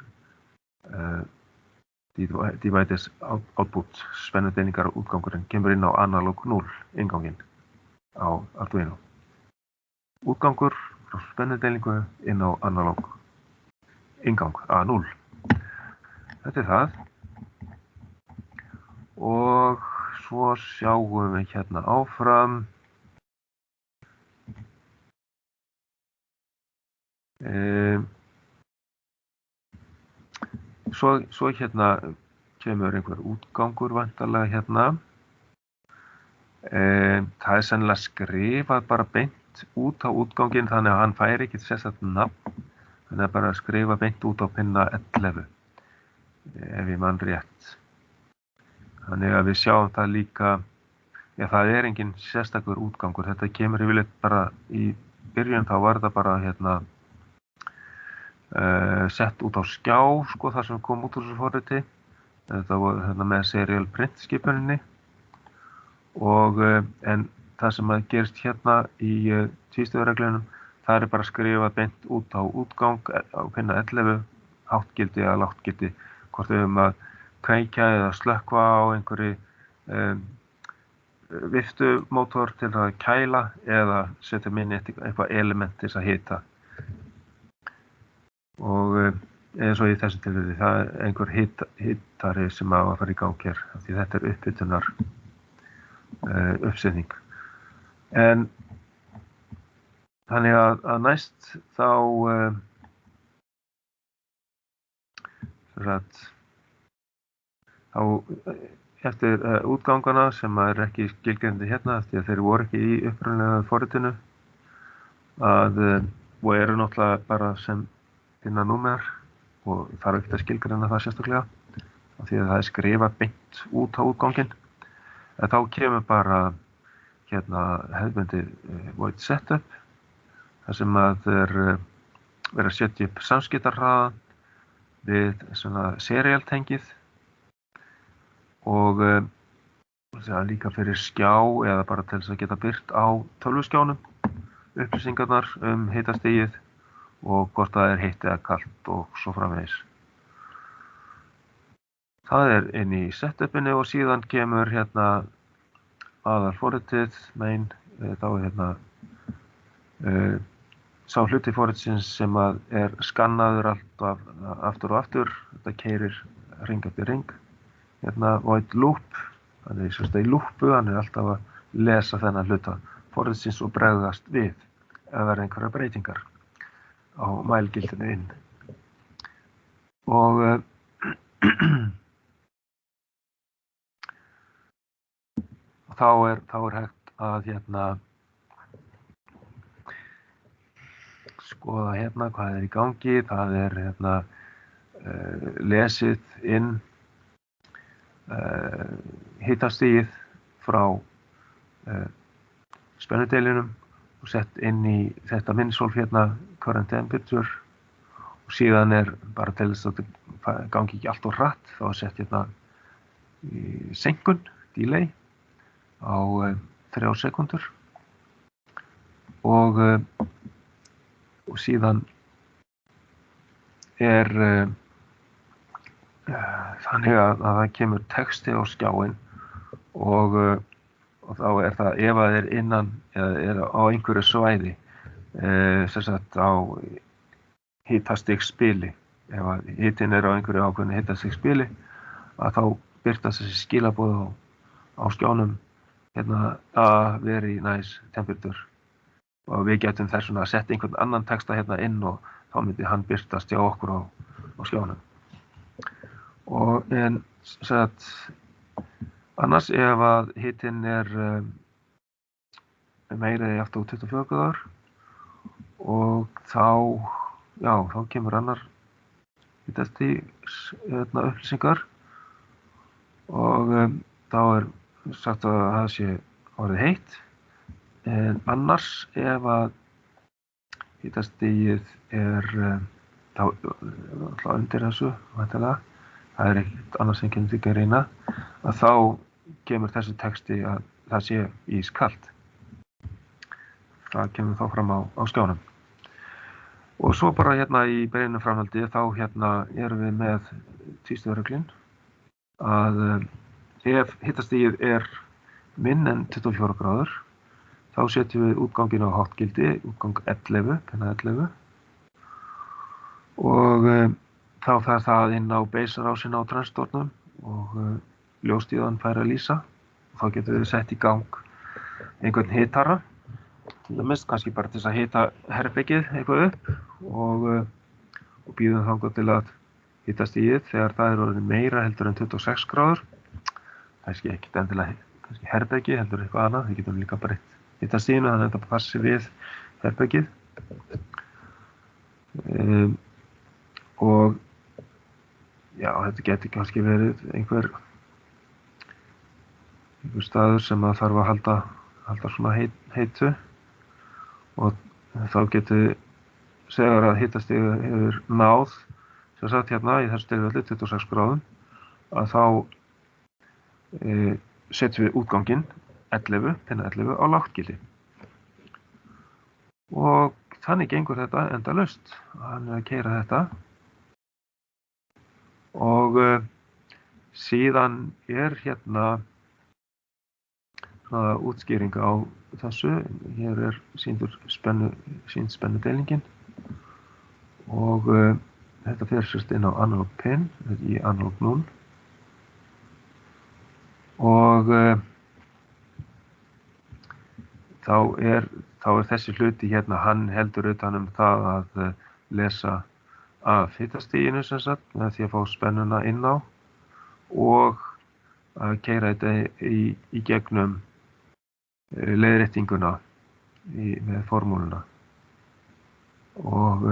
dividers output, spennudeilingar og útgangurinn kemur inn á analog 0 innganginn á Arduino. Útgangur frá spennudeilingu inn á analog inngang A0. Þetta er það. Og svo sjáum við hérna áfram. Svo hérna kemur einhver útgangur væntanlega hérna. Það er sennilega skrifað bara beint út á útganginn, þannig að hann fær ekki sérstakt nafn. Þannig að bara skrifa beint út á pinna 11, ef ég man rétt. Þannig að við sjáum það líka, það er engin sérstakur útgangur. Þetta kemur yfirleitt bara í byrjun, þá var það bara sett út á skjá, sko, þar sem kom út úr þessu forriti. Þetta var með serial print skipuninni. En það sem gerist hérna í tvístöðureglunum, það er bara skrifað beint út á útgang á pinna 11, háttgildi eða láttgildi, hvort við höfum að kveikja eða slökkva á einhverju viftumótor til að kæla eða setja inn eitthvað element til að hita. Og eins og í þessu tilfelli, það er einhver hitari sem á að fara í gang hér, því þetta er upphitunar uppsetning. En þannig að næst þá eftir útgangana sem er ekki skilgreindir hérna, því að þeir voru ekki í upprunalega forritinu, og eru náttúrulega bara sem finna númer og þarf ekki að skilgreina það sérstaklega, því að það er skrifað beint út á útganginn. En þá kemur bara hefðbundið void setup, þar sem að verið að setja upp samskiptahraða við serialtengið og líka fyrir skjá eða bara til þess að geta birt á tölvuskjánum upplýsingarnar hitastigið og hvort það er heitt eða kalt og svo framvegis. Það er inn í setupinu og síðan kemur aðalforritið, main, þá er sá hluti forritsins sem er skannaður alltaf aftur og aftur. Þetta keyrir ring eftir ring. Void loop, hann er í lúpu, hann er alltaf að lesa þennan hluta forritsins og bregðast við ef verða einhverjar breytingar á mælgildinu inn. Og þá er hægt að skoða hvað er í gangi. Það er lesið inn hitastigið frá spennudeilinum og sett inn í þetta minnishólf current temperature, og síðan er bara til þess að það gangi ekki allt of hratt, þá er sett í seinkun, delay á 3 sekúndur og síðan er þannig að það kemur texti á skjáinn og þá er það ef það er innan eða er á einhverju svæði sem sagt á hitastigsbili. Ef að hitinn er á einhverju ákveðnu hitastigsbili að þá birtast þessi skilaboð á skjánum hérna að very nice temperature og við getum þess vegna að setja einhvern annan texta hérna inn og þá myndi hann birtast hjá okkur á skjánum. Og en sagt, annars ef að hitinn er meiri aftur á 24 gráður og þá kemur annar hitastigs upplýsingar og þá er sagt að það sé orðið heitt. En annars ef að hitastigið er þá undir þessu, væntanlega, það er ekkert annars sem kemur til greina, að þá kemur þessi texti að það sé ískalt. Það kemur þá fram á skjánum. Og svo bara hérna í beinu framhaldi þá hérna erum við með tvístöðureglun að ef hitastigið er minn en 24 gráður þá setjum við útganginn á háttgildi, útgang 11, penna 11 og þá fer það inn á beisarásin á transitornum og ljóstíðan fær að lýsa og þá getum við sett í gang einhvern hitara til dæmis, kannski bara til þess að hita herbergið eitthvað upp og býðum þangað til að hitastigið þegar það er orðið meira heldur en 26 gráður kannski ekkert endilega kannski herbergi heldur eitthvað annað, við getum líka breytt hitastiginu þannig að þetta passi við herbergið og já, þetta getur kannski verið einhver staður sem að þarf að halda svona heitu og þá getur þegar að hitastig hefur náð sem sagt hérna í þessu tilfelli 26 gráðum að þá setjum við útganginn 11, penna 11 á lágtgildi og þannig gengur þetta endalaust hann er að keyra þetta og síðan er hérna svona útskýring á þessu hér er sýnd spennudeilingin og þetta fer sérst inn á analog pin í analog 0 og þá er þessi hluti hérna, hann heldur utan það að lesa af hitastiginu sem sagt, með því að fá spennuna inn á og að keyra þetta í gegnum leiðréttinguna með formúluna og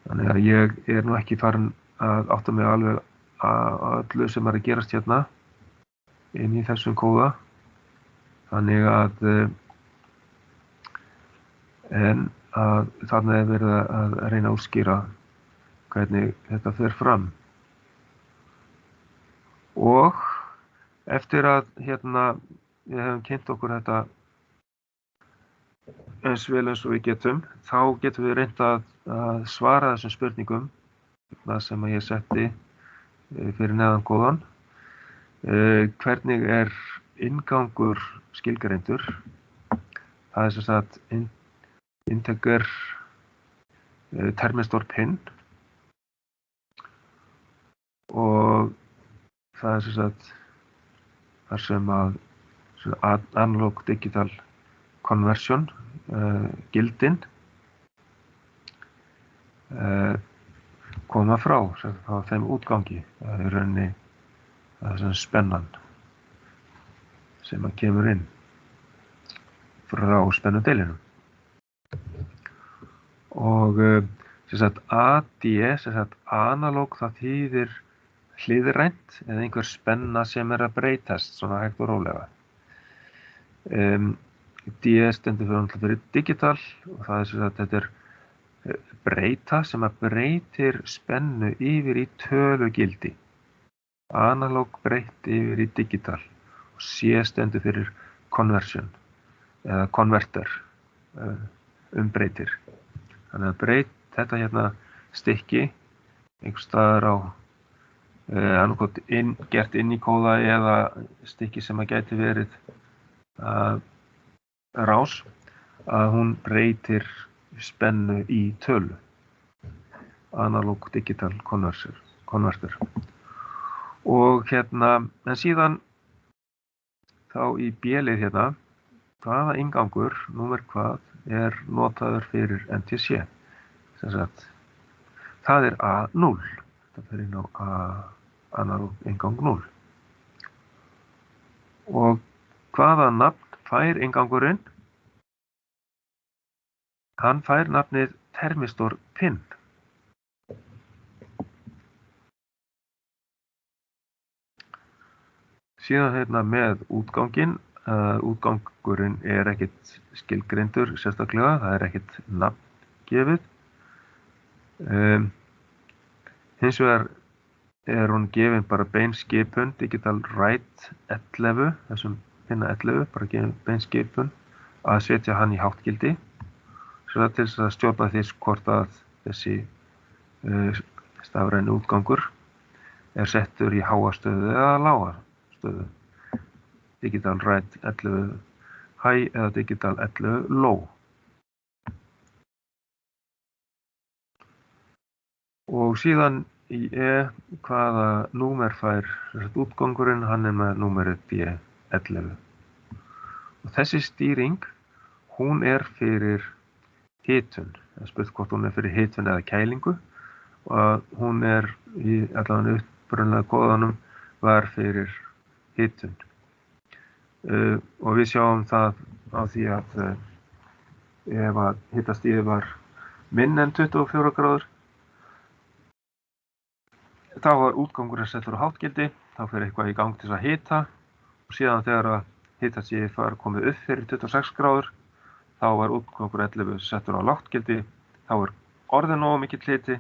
þannig að ég er nú ekki farin að átta mig alveg að öllu sem er að gerast hérna inn í þessum kóða þannig að þarna er verið að reyna að útskýra hvernig þetta fer fram og eftir að hérna við hefum kynnt okkur þetta eins vel eins og við getum þá getum við reynt að svara þessum spurningum það sem að ég setti fyrir neðan kóðan hvernig er inngangur skilgreindur það er sem sagt integer termistor pin og það er sem sagt þar sem að analog digital conversion gildin koma frá þeim útgangi það er rauninni það er spennan sem að kemur inn frá spennudeilinu og sem sagt AD sem sagt analog það þýðir hliðrænt eða einhver spenna sem er að breytast svona hægt og rólega D stendur fyrir digital og það er sem sagt þetta er breyta sem að breytir spennu yfir í tölugildi analog breytt yfir í digital og C stendur fyrir conversion eða converter umbreytir þannig að þetta hérna stykki einhvers staðar á annarkot gert inn í kóða eða stykki sem að gæti verið rás, að hún breytir spennu í tölu. Analog digital converter. Og en síðan þá í B-lið hérna, hvaða inngangur, númer hvað, er notaður fyrir NTC. Sem sagt, það er A0. Þetta fer inn á analog inngang 0. Og hvaða nafn fær inngangurinn? Hann fær nafnið termistor pin. Síðan hérna með útganginn, útgangurinn er ekkert skilgreindur sérstaklega, það er ekkert nafn gefið. Hins vegar er hún gefin bara bein skipun, digital write 11, þessum pinna 11, bara gefin bein skipun að setja hann í háttgildi. Svo til þess að stjórna því hvort að þessi stafræni útgangur er settur í háa stöðu eða lága stöðu. Digital write 11 high eða digital 11 low. Og síðan í hvaða númer fær útgangurinn, hann er með númerið D11. Og þessi stýring, hún er fyrir hitun. Það er spurt hvort hún er fyrir hitun eða kælingu, og hún er í allavega upprunalega kóðanum var fyrir hitun. Og við sjáum það á því að ef að hitastigið var minna en 24 gráður, þá var útgangurinn settur á háttgildi, þá fer eitthvað í gang til að hita, og síðan þegar að hitastigið var komið upp fyrir 26 gráður, þá var útgangur 11 settur á lágtgildi, þá er orðið nógu mikill hiti,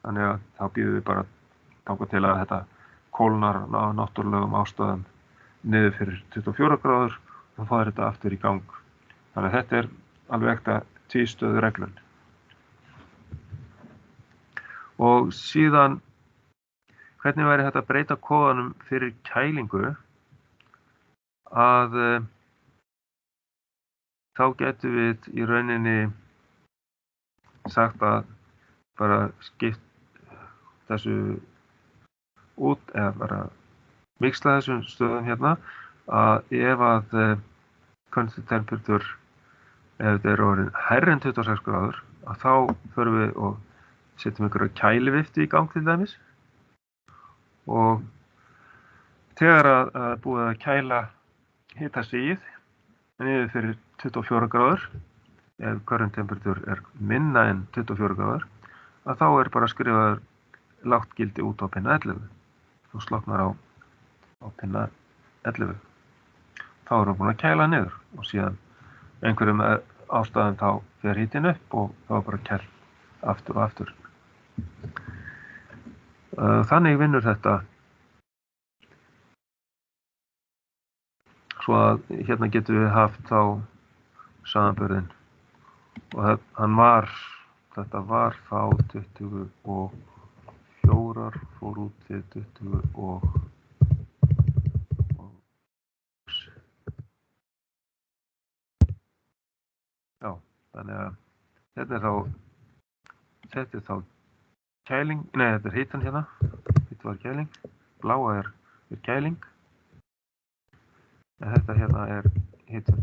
þannig að þá býðum við bara þangað til að þetta kólnar á náttúrulegum ástæðum niður fyrir 24 gráður og þá fær þetta aftur í gang. Þannig að þetta er alveg ekta tvístöðu reglun. Og síðan, hvernig væri þetta að breyta kóðanum fyrir kælingu, að þá getum við í rauninni sagt að bara skipt þessu út eða bara mixla þessum stöðum hérna, að ef að constant temperature, ef þetta er orðin hærri en 26 gráður, að þá förum við og setjum einhverja kæliviftu í gang til dæmis, og þegar að búið að kæla hitastigið niður fyrir 24 gráður, ef current temperature er minna en 24 gráður, að þá er bara skrifað lágt gildi út á pinna 11. Þú slokknar á pinna 11. Þá erum við búin að kæla niður og síðan einhverjum ástæðum þá fer hitinn upp og þá er bara kælt aftur og aftur. Þannig vinnur þetta. Svo að hérna getum við haft þá samanburðinn og þetta var þá 24 fór út til 20 og já, þannig að þetta er þá kæling, nei þetta er hitan hérna, þetta var kæling, bláa er kæling, en þetta hérna er hitun.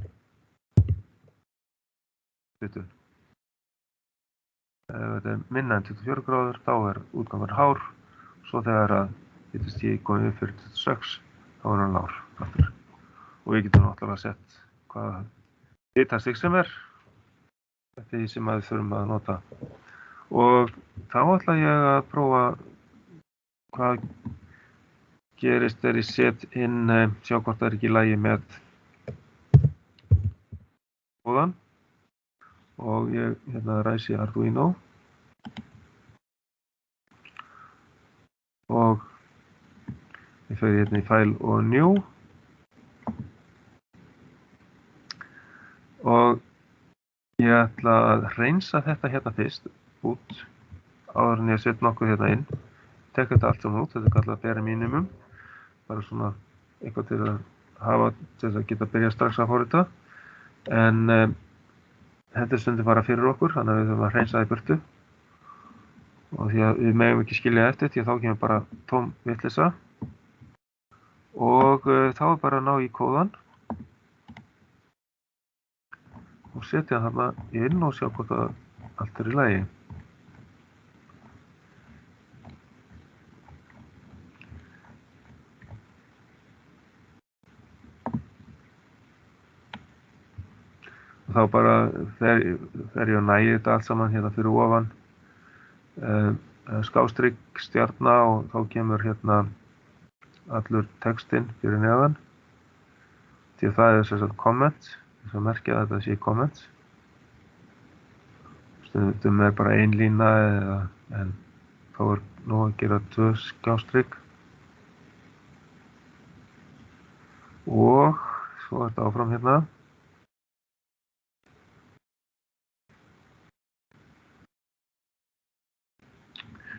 Þetta er minna en 24 gráður, þá er útgangur hár, svo þegar að hitastigið komið upp fyrir 26, þá er hann lágur aftur. Og við getum náttúrulega sett hvaða hitastig sem er, þetta er því sem við þurfum að nota. Og þá ætla ég að prófa hvað gerist þegar ég set inn, sjá hvort það er ekki í lagi með kóðan. Og ég ræsi Arduino og ég fer hérna í File og New og ég ætla að hreinsa þetta hérna fyrst út áður en ég set nokkuð hérna inn tek þetta allt saman út, þetta kallað bare minimum, bara svona eitthvað til að hafa, til að geta byrjað strax að forrita, en þetta stundum bara fyrir okkur, þannig að við þurfum að hreinsa það í burtu og því að við megum ekki skilja eftir, því að þá kemur bara tóm vitleysa og þá er bara að ná í kóðan og setja hann þarna inn og sjá hvort að allt er í lagi. Og þá bara fer ég að næja þetta allt saman hérna fyrir ofan skástrík stjarna og þá kemur hérna allur textinn fyrir neðan því að það er sem sagt comments, þess að merkja að þetta sé comments. Stundum er bara ein lína en þá er nú að gera 2 skástrík og svo er þetta áfram hérna.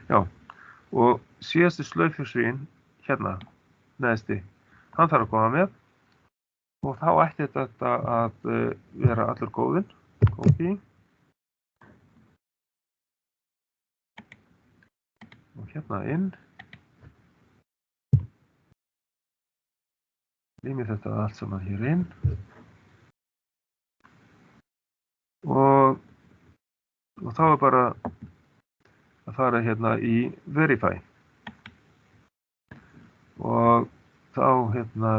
Já, og síðasti slaufusvín hérna, neðsti, hann þarf að koma með og þá ætti þetta að vera allur góðinn, copy og hérna inn, lími þetta allt saman hér inn og þá er bara að fara hérna í verify og þá hérna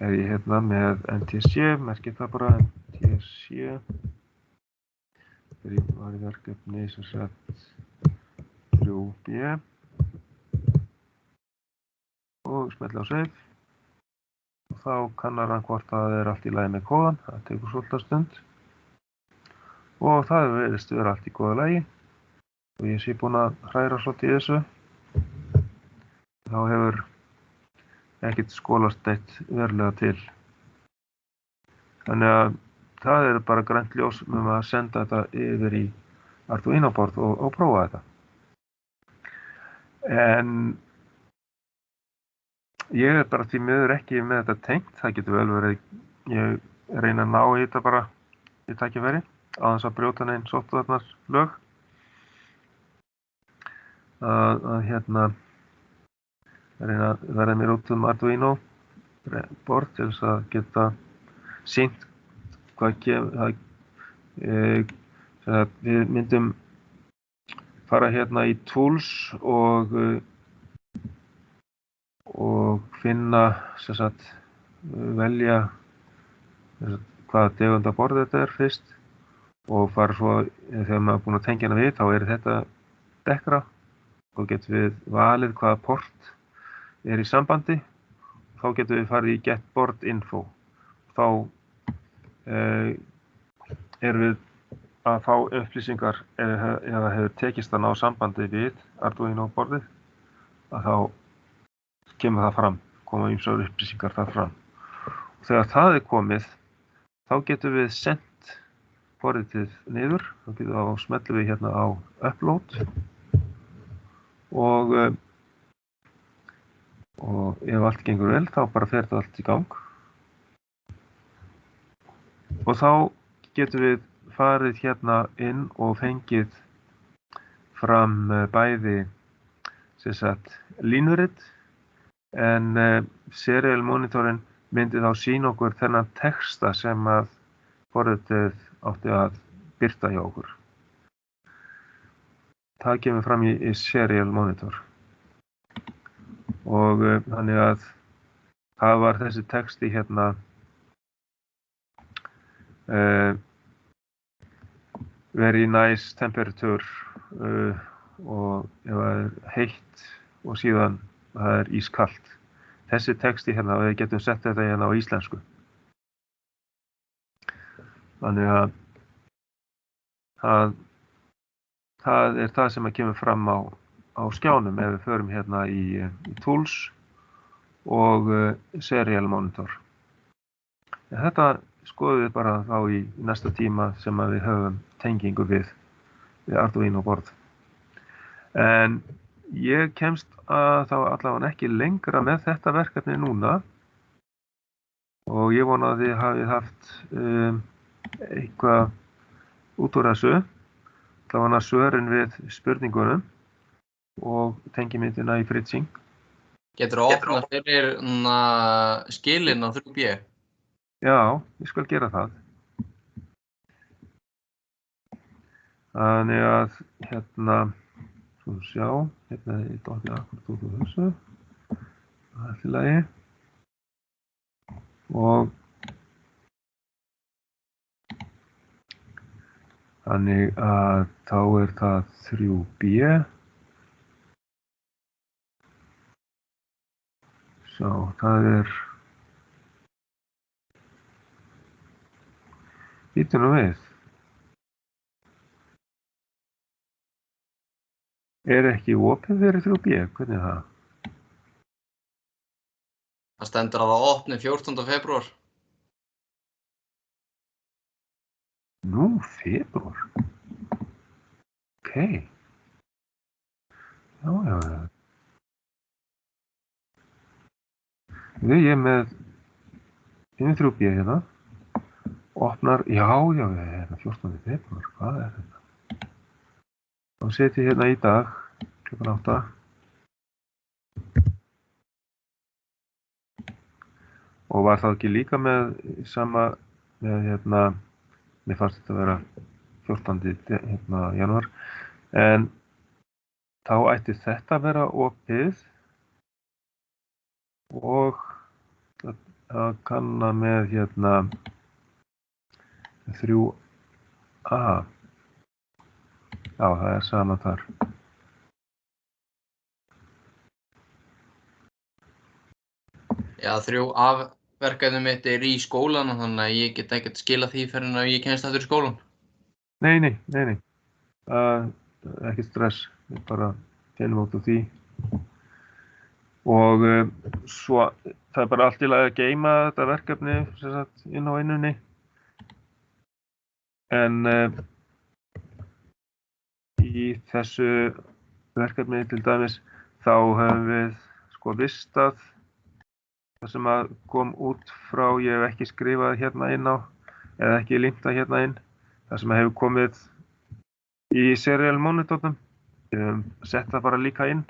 er ég hérna með NTSC, merkir það bara NTSC var í verkefni sem sagt 3B og smetla á save og þá kannar hann hvort það er allt í lagi með kóðan, það tekur svolítið stund og það verðist vera allt í góða lagi og ég sé búinn að hræra svolítið í þessu þá hefur ekkert skólast neitt verulega til þannig að það er bara grænt ljós um að senda þetta yfir í Arduino board og prófa þetta en ég er bara því miður ekki með þetta tengt, það getur vel verið ég reyna að ná í þetta bara í tækifæri á þess að brjóta neinn softvarnar lög að hérna reyna að verða mér út Arduino board til þess að geta sýnt hvað við myndum fara hérna í tools og finna sem sagt velja hvaða tegunda borð þetta er fyrst og fara svo, þegar maður er búinn að tengja hana við, þá er þetta dekkra og getum við valið hvaða port er í sambandi og þá getum við farið í get board info og þá erum við að fá upplýsingar ef það hefur tekist að ná sambandi við Arduino borðið að þá kemur það fram, koma ýmsar upplýsingar þar fram og þegar það er komið þá getum við sendt forritið niður, þá smellum við hérna á upload og ef allt gengur vel þá bara fer þetta allt í gang og þá getum við farið hérna inn og fengið fram bæði sem sagt línurit en serial monitorinn myndi þá sýna okkur þennan texta sem að forritið átti að birta hjá okkur. Það kemur fram í serial monitor og þannig að það var þessi texti hérna very nice temperature og ef það er heitt og síðan það er ískalt. Þessi texti hérna, við getum sett þetta hérna á íslensku. Þannig að það er það sem kemur fram á skjánum ef við förum hérna í Tools og Serial Monitor. Þetta skoðum við bara þá í næsta tíma sem við höfum tengingu við Arduino board. En ég kemst að þá allavega ekki lengra með þetta verkefni núna og ég vona að þið hafið haft eitthvað út úr þessu, allavega svörin við spurningunum og tengimyndina í Fritzing. Geturðu opnað fyrir skilin á 3B? Já, ég skal gera það. Þannig að svo sjá, hérna er dottið akkurat út úr þessu. Það er allt í lagi. Og þannig að þá er það 3B. Svo það er bíddu nú við. Er ekki opið fyrir 3B? Hvernig er það? Það stendur að það opni 14. febrúar. Nú, febrúar. Ok. Já. Ég er með 3B hérna. Opnar, já, hérna 14. febrúar. Hvað er þetta? Þá set ég hérna í dag, klukkan 8. Og var það ekki líka með sama, með mér fannst þetta að vera 14. janúar, en þá ætti þetta að vera opið og að kanna með 3A. Já, það er sama þar. Já, 3A verkefni mitt er í skólan, þannig að ég get ekkert skilað því fyrir en að ég kemst aftur í skólan. Nei. Ekki stress, við bara finnum út úr því. Og svo, það er bara allt í lagi að geyma þetta verkefni sem sagt inn á vinnunni. En í þessu verkefni til dæmis þá höfum við vistað það sem að kom út frá, ég hef ekki skrifað hérna inn á eða ekki linktað hérna inn, það sem hefur komið í serial monitornum. Við höfum sett það bara líka inn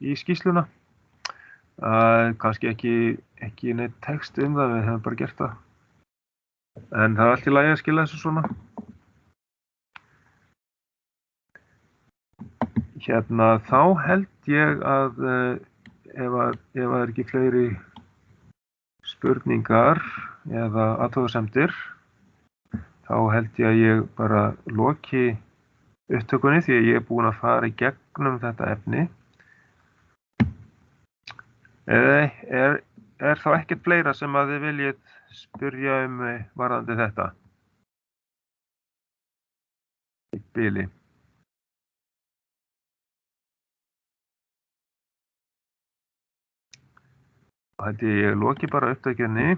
í skýrsluna. Kannski ekki neitt text það, við hefum bara gert það. En það er allt í lagi að skila þessu svona. Þá held ég að ef það er ekki fleiri spurningar eða athugasemdir, þá held ég að ég bara loki upptökunni því að ég er búinn að fara í gegnum þetta efni. Er þá ekkert fleira sem að þið viljið spyrja varðandi þetta? Í bili. Held ég loki bara upptökunni.